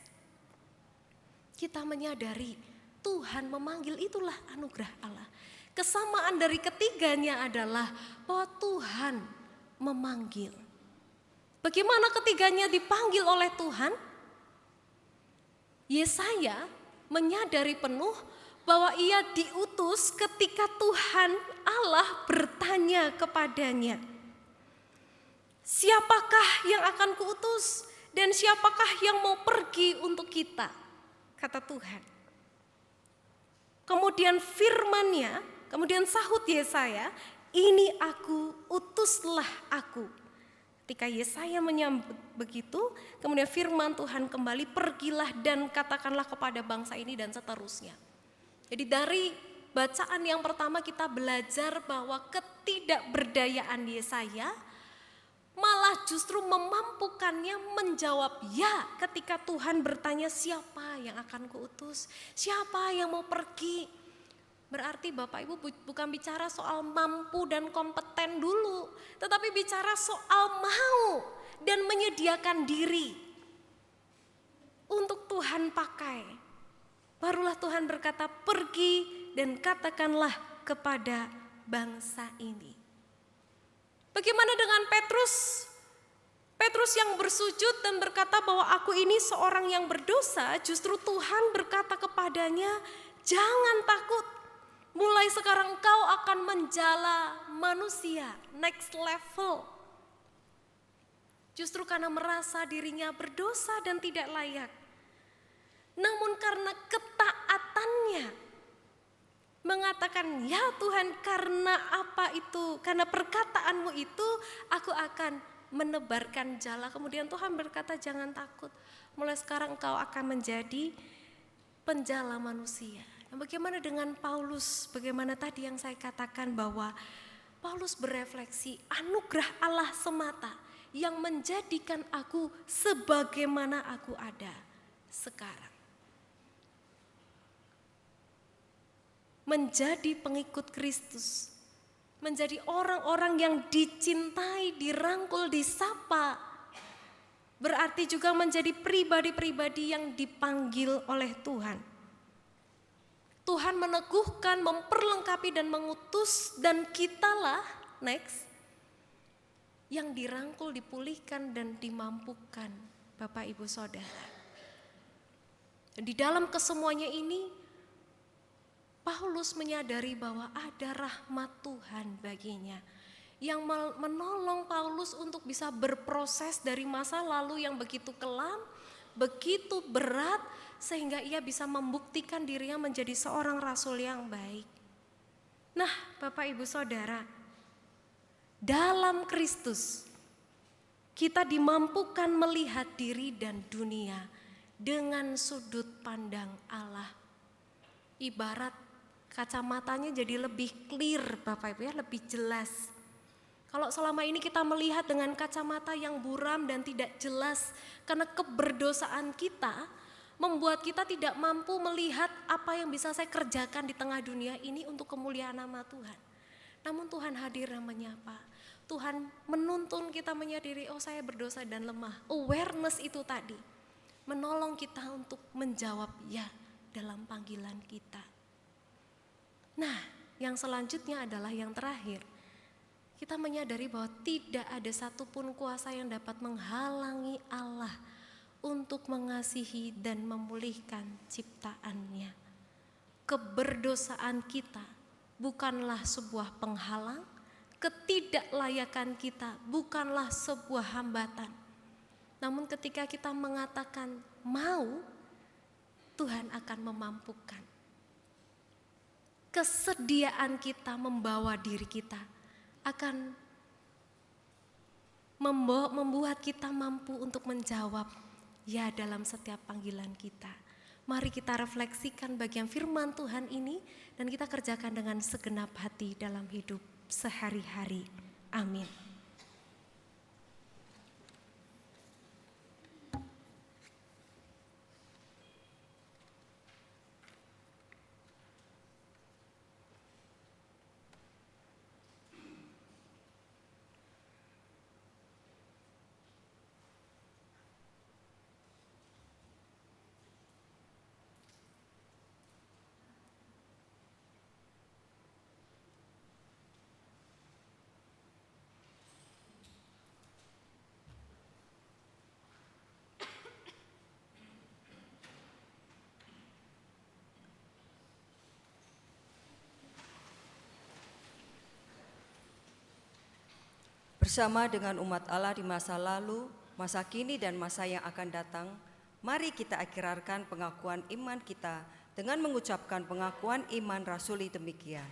Kita menyadari Tuhan memanggil, itulah anugerah Allah. Kesamaan dari ketiganya adalah bahwa Tuhan memanggil. Bagaimana ketiganya dipanggil oleh Tuhan? Yesaya menyadari penuh bahwa ia diutus ketika Tuhan Allah bertanya kepadanya, siapakah yang akan kuutus dan siapakah yang mau pergi untuk kita? Kata Tuhan. Kemudian firman-Nya, kemudian sahut Yesaya, ini aku, utuslah aku. Ketika Yesaya menyambut begitu, kemudian firman Tuhan kembali, pergilah dan katakanlah kepada bangsa ini dan seterusnya. Jadi dari bacaan yang pertama kita belajar bahwa ketidakberdayaan Yesaya malah justru memampukannya menjawab ya ketika Tuhan bertanya siapa yang akan kuutus, siapa yang mau pergi. Berarti Bapak Ibu bukan bicara soal mampu dan kompeten dulu, tetapi bicara soal mau dan menyediakan diri untuk Tuhan pakai. Barulah Tuhan berkata, pergi dan katakanlah kepada bangsa ini. Bagaimana dengan Petrus? Petrus yang bersujud dan berkata bahwa aku ini seorang yang berdosa, justru Tuhan berkata kepadanya, jangan takut. Mulai sekarang engkau akan menjala manusia, next level. Justru karena merasa dirinya berdosa dan tidak layak. Namun karena ketaatannya, mengatakan, ya Tuhan karena apa itu, karena perkataanmu itu aku akan menebarkan jala. Kemudian Tuhan berkata jangan takut, mulai sekarang engkau akan menjadi penjala manusia. Nah, bagaimana dengan Paulus? Bagaimana tadi yang saya katakan bahwa Paulus berefleksi anugerah Allah semata yang menjadikan aku sebagaimana aku ada sekarang. Menjadi pengikut Kristus, menjadi orang-orang yang dicintai, dirangkul, disapa, berarti juga menjadi pribadi-pribadi yang dipanggil oleh Tuhan. Tuhan meneguhkan, memperlengkapi dan mengutus, dan kitalah next yang dirangkul, dipulihkan dan dimampukan Bapak Ibu Saudara. Dan di dalam kesemuanya ini Paulus menyadari bahwa ada rahmat Tuhan baginya yang menolong Paulus untuk bisa berproses dari masa lalu yang begitu kelam, begitu berat, sehingga ia bisa membuktikan dirinya menjadi seorang rasul yang baik. Nah, Bapak Ibu Saudara, dalam Kristus kita dimampukan melihat diri dan dunia dengan sudut pandang Allah. Ibarat kacamatanya jadi lebih clear Bapak Ibu ya, lebih jelas. Kalau selama ini kita melihat dengan kacamata yang buram dan tidak jelas karena keberdosaan kita, membuat kita tidak mampu melihat apa yang bisa saya kerjakan di tengah dunia ini untuk kemuliaan nama Tuhan. Namun Tuhan hadir dan menyapa. Tuhan menuntun kita menyadari, oh saya berdosa dan lemah. Awareness itu tadi menolong kita untuk menjawab ya dalam panggilan kita. Nah, yang selanjutnya adalah yang terakhir. Kita menyadari bahwa tidak ada satupun kuasa yang dapat menghalangi Allah untuk mengasihi dan memulihkan ciptaannya. Keberdosaan kita bukanlah sebuah penghalang, ketidaklayakan kita bukanlah sebuah hambatan. Namun ketika kita mengatakan mau, Tuhan akan memampukan. Kesediaan kita membawa diri kita akan membuat kita mampu untuk menjawab ya dalam setiap panggilan kita. Mari kita refleksikan bagian firman Tuhan ini dan kita kerjakan dengan segenap hati dalam hidup sehari-hari. Amin. Bersama dengan umat Allah di masa lalu, masa kini dan masa yang akan datang, mari kita ikrarkan pengakuan iman kita dengan mengucapkan pengakuan iman rasuli demikian.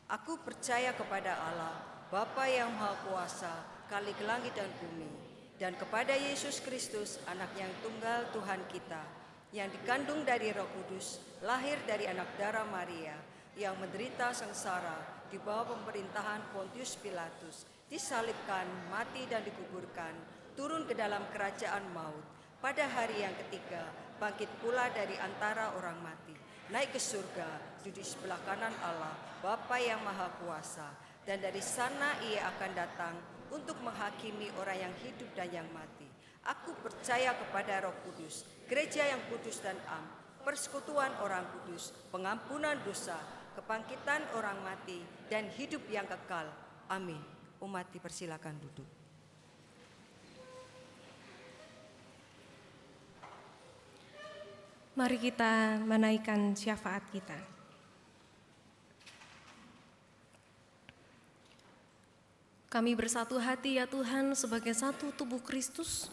Aku percaya kepada Allah, Bapa yang Maha Kuasa, Khalik langit dan bumi, dan kepada Yesus Kristus, Anak yang tunggal Tuhan kita, yang dikandung dari Roh Kudus, lahir dari anak darah Maria, yang menderita sengsara di bawah pemerintahan Pontius Pilatus, disalibkan, mati dan dikuburkan, turun ke dalam kerajaan maut, pada hari yang ketiga bangkit pula dari antara orang mati, naik ke surga, duduk di sebelah kanan Allah, Bapa yang Maha Kuasa, dan dari sana ia akan datang untuk menghakimi orang yang hidup dan yang mati. Aku percaya kepada Roh Kudus, gereja yang kudus dan am, persekutuan orang kudus, pengampunan dosa, kebangkitan orang mati, dan hidup yang kekal. Amin. Umat dipersilakan duduk. Mari kita menaikkan syafaat kita. Kami bersatu hati ya Tuhan sebagai satu tubuh Kristus,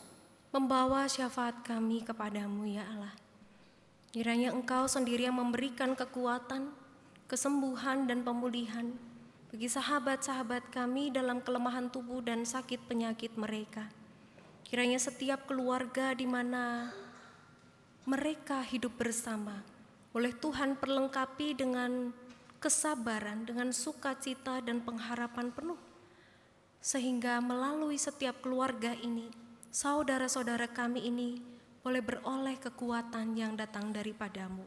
membawa syafaat kami kepadamu ya Allah. Kiranya Engkau sendiri yang memberikan kekuatan, kesembuhan dan pemulihan bagi sahabat-sahabat kami dalam kelemahan tubuh dan sakit penyakit mereka. Kiranya setiap keluarga di mana mereka hidup bersama, oleh Tuhan perlengkapi dengan kesabaran, dengan sukacita dan pengharapan penuh. Sehingga melalui setiap keluarga ini, saudara-saudara kami ini boleh beroleh kekuatan yang datang daripadamu.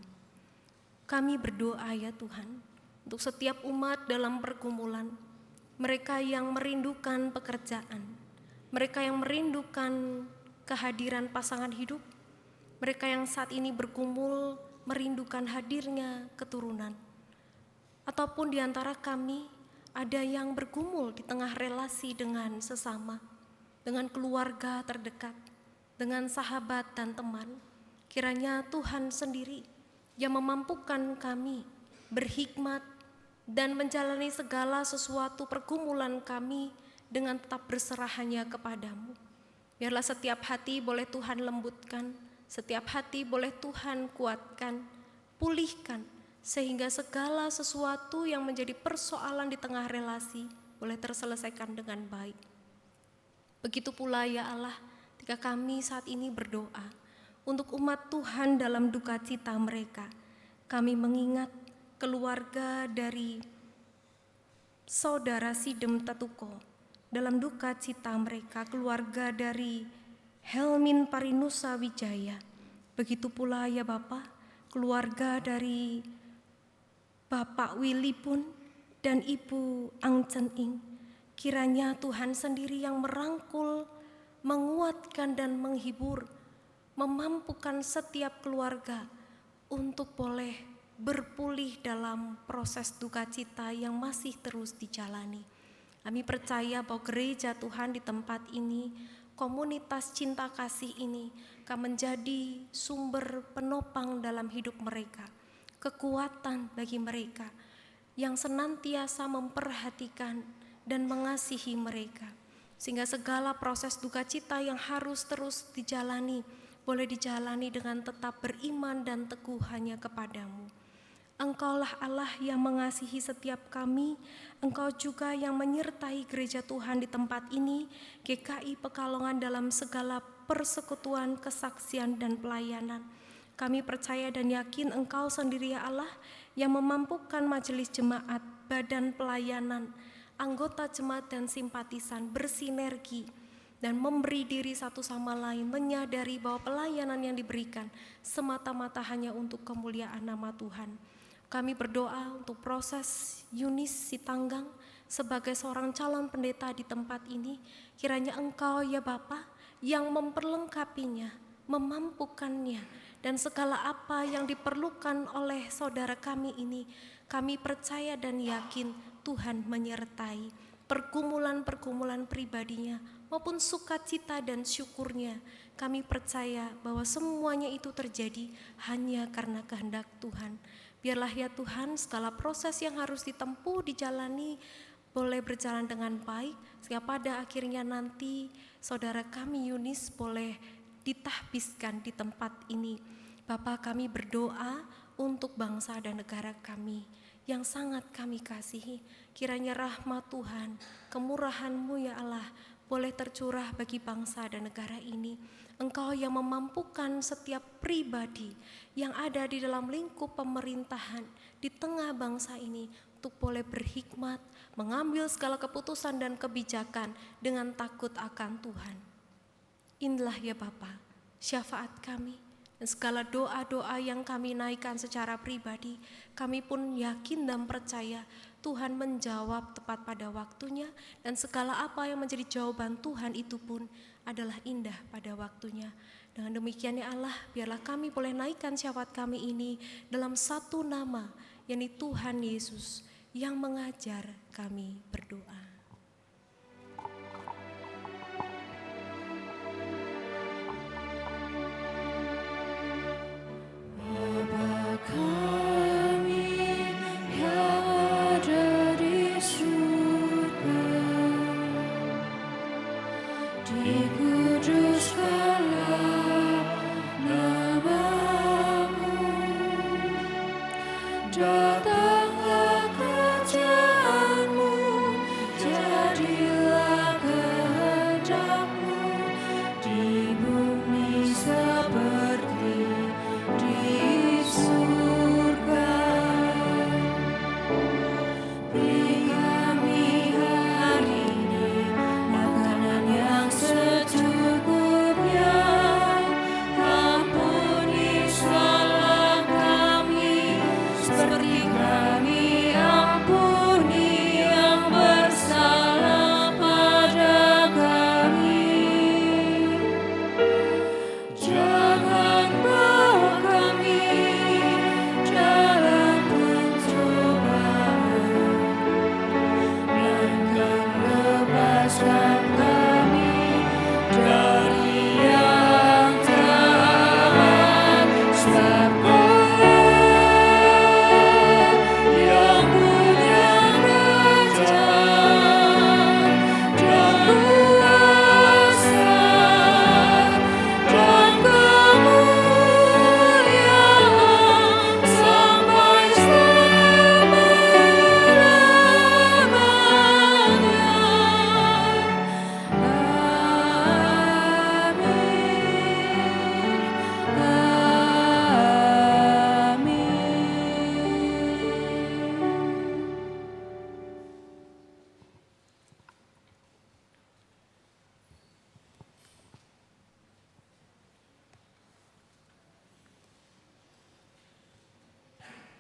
Kami berdoa ya Tuhan, untuk setiap umat dalam pergumulan, mereka yang merindukan pekerjaan, mereka yang merindukan kehadiran pasangan hidup, mereka yang saat ini bergumul merindukan hadirnya keturunan, ataupun di antara kami ada yang bergumul di tengah relasi dengan sesama, dengan keluarga terdekat, dengan sahabat dan teman. Kiranya Tuhan sendiri yang memampukan kami berhikmat dan menjalani segala sesuatu pergumulan kami dengan tetap berserah hanya kepadamu. Biarlah setiap hati boleh Tuhan lembutkan, setiap hati boleh Tuhan kuatkan, pulihkan, sehingga segala sesuatu yang menjadi persoalan di tengah relasi boleh terselesaikan dengan baik. Begitu pula ya Allah, ketika kami saat ini berdoa untuk umat Tuhan dalam duka cita mereka, kami mengingat keluarga dari Saudara Sidem Tatuko dalam duka cita mereka, keluarga dari Helmin Parinusa Wijaya. Begitu pula ya Bapa, keluarga dari Bapak Willy pun dan Ibu Ang Chen Ing. Kiranya Tuhan sendiri yang merangkul, menguatkan dan menghibur, memampukan setiap keluarga untuk boleh berpulih dalam proses duka cita yang masih terus dijalani. Kami percaya bahwa gereja Tuhan di tempat ini, komunitas cinta kasih ini akan menjadi sumber penopang dalam hidup mereka, kekuatan bagi mereka yang senantiasa memperhatikan dan mengasihi mereka. Sehingga segala proses duka cita yang harus terus dijalani, boleh dijalani dengan tetap beriman dan teguh hanya kepadamu. Engkaulah Allah yang mengasihi setiap kami, Engkau juga yang menyertai gereja Tuhan di tempat ini, GKI Pekalongan dalam segala persekutuan, kesaksian dan pelayanan. Kami percaya dan yakin Engkau sendiri ya Allah yang memampukan majelis jemaat, badan pelayanan, anggota jemaat dan simpatisan bersinergi dan memberi diri satu sama lain, menyadari bahwa pelayanan yang diberikan semata-mata hanya untuk kemuliaan nama Tuhan. Kami berdoa untuk proses Yunis Sitanggang sebagai seorang calon pendeta di tempat ini. Kiranya Engkau ya Bapa yang memperlengkapinya, memampukannya, dan segala apa yang diperlukan oleh saudara kami ini, kami percaya dan yakin Tuhan menyertai pergumulan-pergumulan pribadinya maupun sukacita dan syukurnya. Kami percaya bahwa semuanya itu terjadi hanya karena kehendak Tuhan. Biarlah ya Tuhan segala proses yang harus ditempuh, dijalani boleh berjalan dengan baik, sehingga pada akhirnya nanti saudara kami Yunis boleh ditahbiskan di tempat ini. Bapa, kami berdoa untuk bangsa dan negara kami yang sangat kami kasihi. Kiranya rahmat Tuhan, kemurahan-Mu ya Allah boleh tercurah bagi bangsa dan negara ini. Engkau yang memampukan setiap pribadi yang ada di dalam lingkup pemerintahan di tengah bangsa ini untuk boleh berhikmat, mengambil segala keputusan dan kebijakan dengan takut akan Tuhan. Inilah ya Bapa, syafaat kami dan segala doa-doa yang kami naikkan secara pribadi, kami pun yakin dan percaya Tuhan menjawab tepat pada waktunya, dan segala apa yang menjadi jawaban Tuhan itu pun adalah indah pada waktunya. Dengan demikian ya Allah, biarlah kami boleh naikkan syafaat kami ini dalam satu nama, yakni Tuhan Yesus yang mengajar kami berdoa. Bapa kami yang ada di surga, dikuduskanlah nama-Mu, datanglah kerajaan-Mu, jadilah kehendak-Mu di bumi seperti di surga. Beri kami hari ini makanan yang secukupnya. Ampuni salah kami seperti kami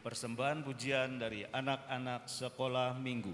Persembahan pujian dari anak-anak sekolah minggu.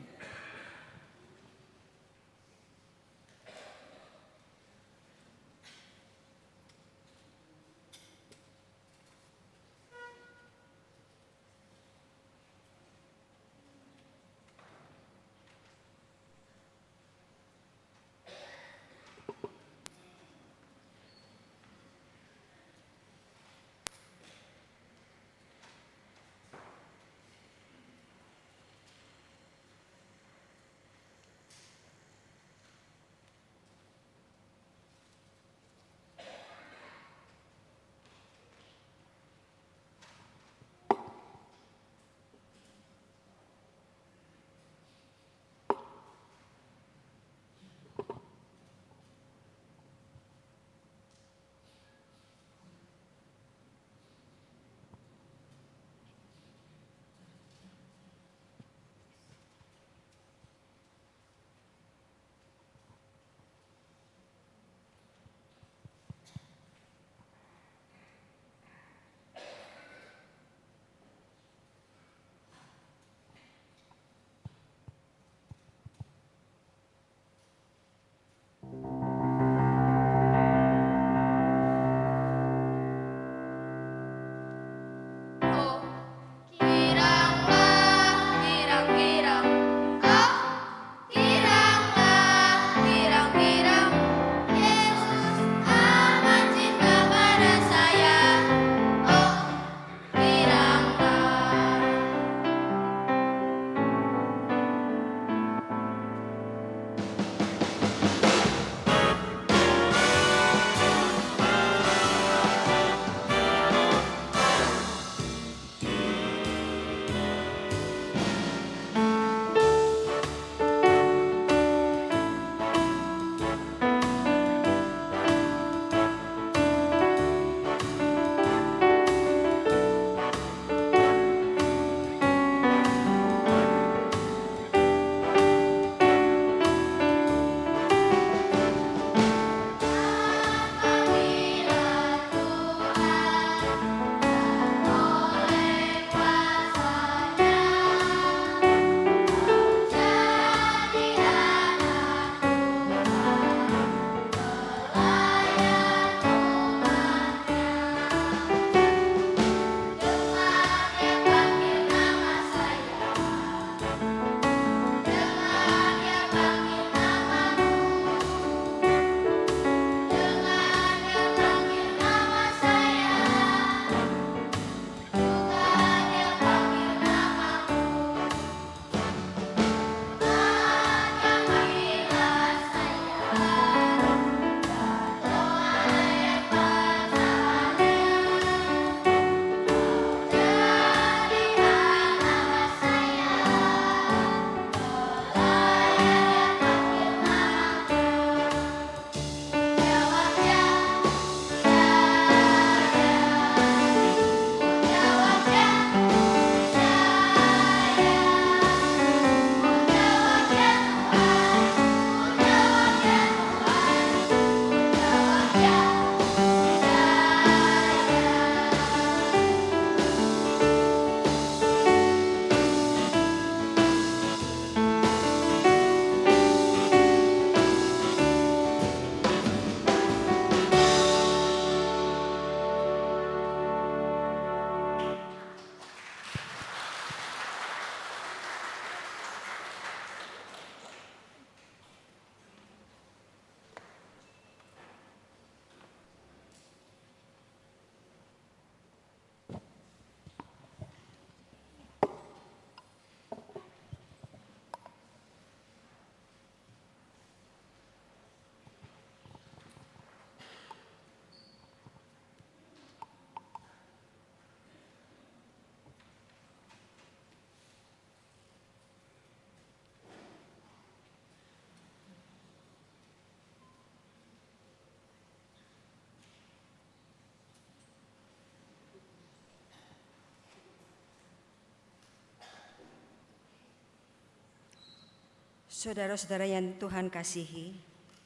Saudara-saudara yang Tuhan kasihi,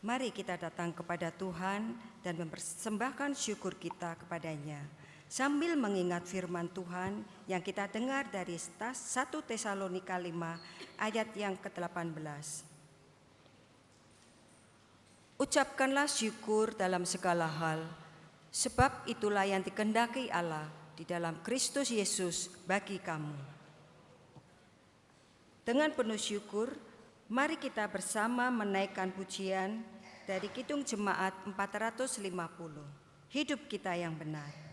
mari kita datang kepada Tuhan dan mempersembahkan syukur kita kepadanya sambil mengingat firman Tuhan yang kita dengar dari 1 Tesalonika 5 ayat yang ke-18. Ucapkanlah syukur dalam segala hal, sebab itulah yang dikehendaki Allah di dalam Kristus Yesus bagi kamu. Dengan penuh syukur, mari kita bersama menaikkan pujian dari Kidung Jemaat 450. Hidup kita yang benar.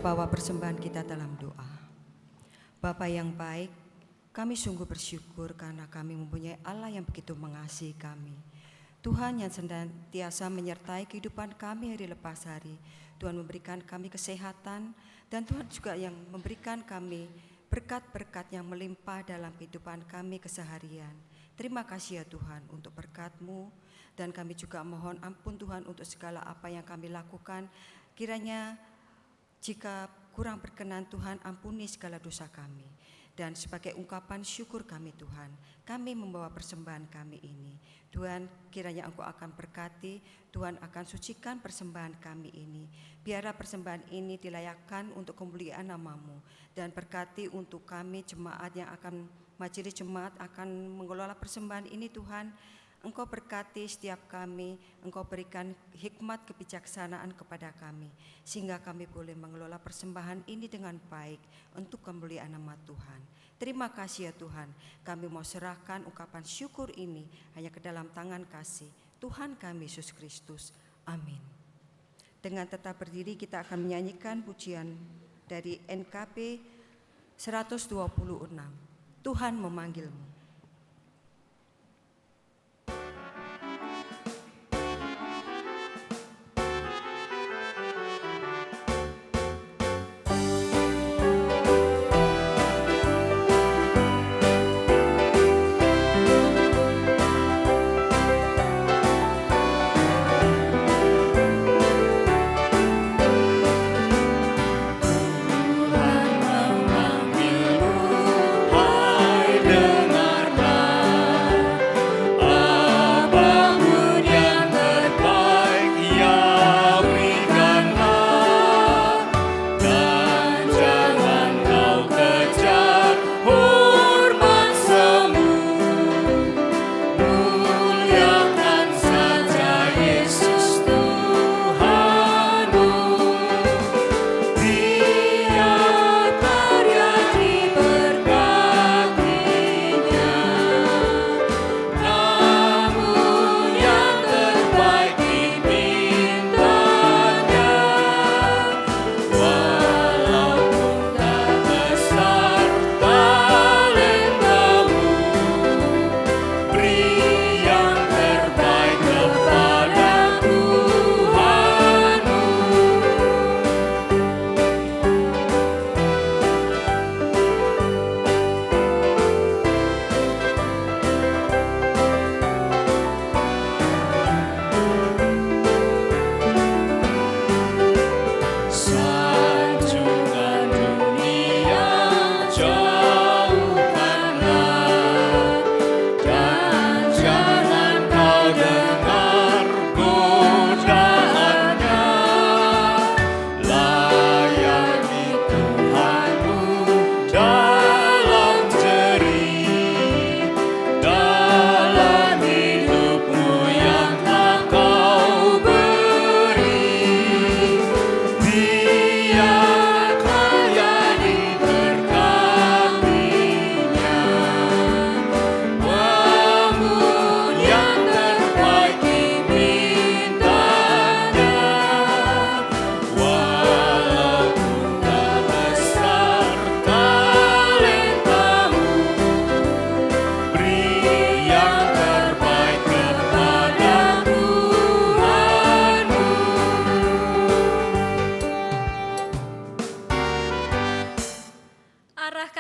bawa persembahan kita dalam doa. Bapa yang baik, kami sungguh bersyukur karena kami mempunyai Allah yang begitu mengasihi kami. Tuhan yang senantiasa menyertai kehidupan kami hari lepas hari. Tuhan memberikan kami kesehatan, dan Tuhan juga yang memberikan kami berkat-berkat yang melimpah dalam kehidupan kami keseharian. Terima kasih ya Tuhan untuk berkat-Mu, dan kami juga mohon ampun Tuhan untuk segala apa yang kami lakukan. Kiranya jika kurang berkenan Tuhan, ampuni segala dosa kami. Dan sebagai ungkapan syukur kami Tuhan, kami membawa persembahan kami ini. Tuhan, kiranya Engkau akan berkati, Tuhan akan sucikan persembahan kami ini. Biarlah persembahan ini dilayakkan untuk kemuliaan nama-Mu, dan berkati untuk kami jemaat yang akan, majelis jemaat akan mengelola persembahan ini Tuhan. Engkau berkati setiap kami, Engkau berikan hikmat kebijaksanaan kepada kami, sehingga kami boleh mengelola persembahan ini dengan baik untuk kemuliaan nama Tuhan. Terima kasih ya Tuhan, kami mau serahkan ungkapan syukur ini hanya ke dalam tangan kasih Tuhan kami Yesus Kristus. Amin. Dengan tetap berdiri kita akan menyanyikan pujian dari NKP 126, Tuhan memanggilmu.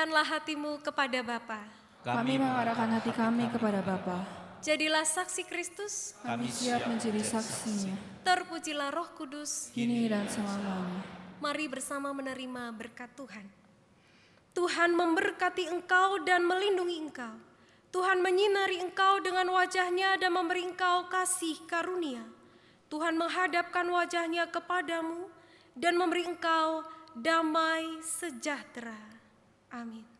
Arahkanlah hatimu kepada Bapa. Kami mengarahkan hati kami kepada Bapa. Jadilah saksi Kristus, Kami siap menjadi saksinya, terpujilah Roh Kudus. kini dan selamanya. Mari bersama menerima berkat Tuhan. Tuhan memberkati engkau dan melindungi engkau. Tuhan menyinari engkau dengan wajahnya dan memberi engkau kasih karunia. Tuhan menghadapkan wajahnya kepadamu dan memberi engkau damai sejahtera. Amin.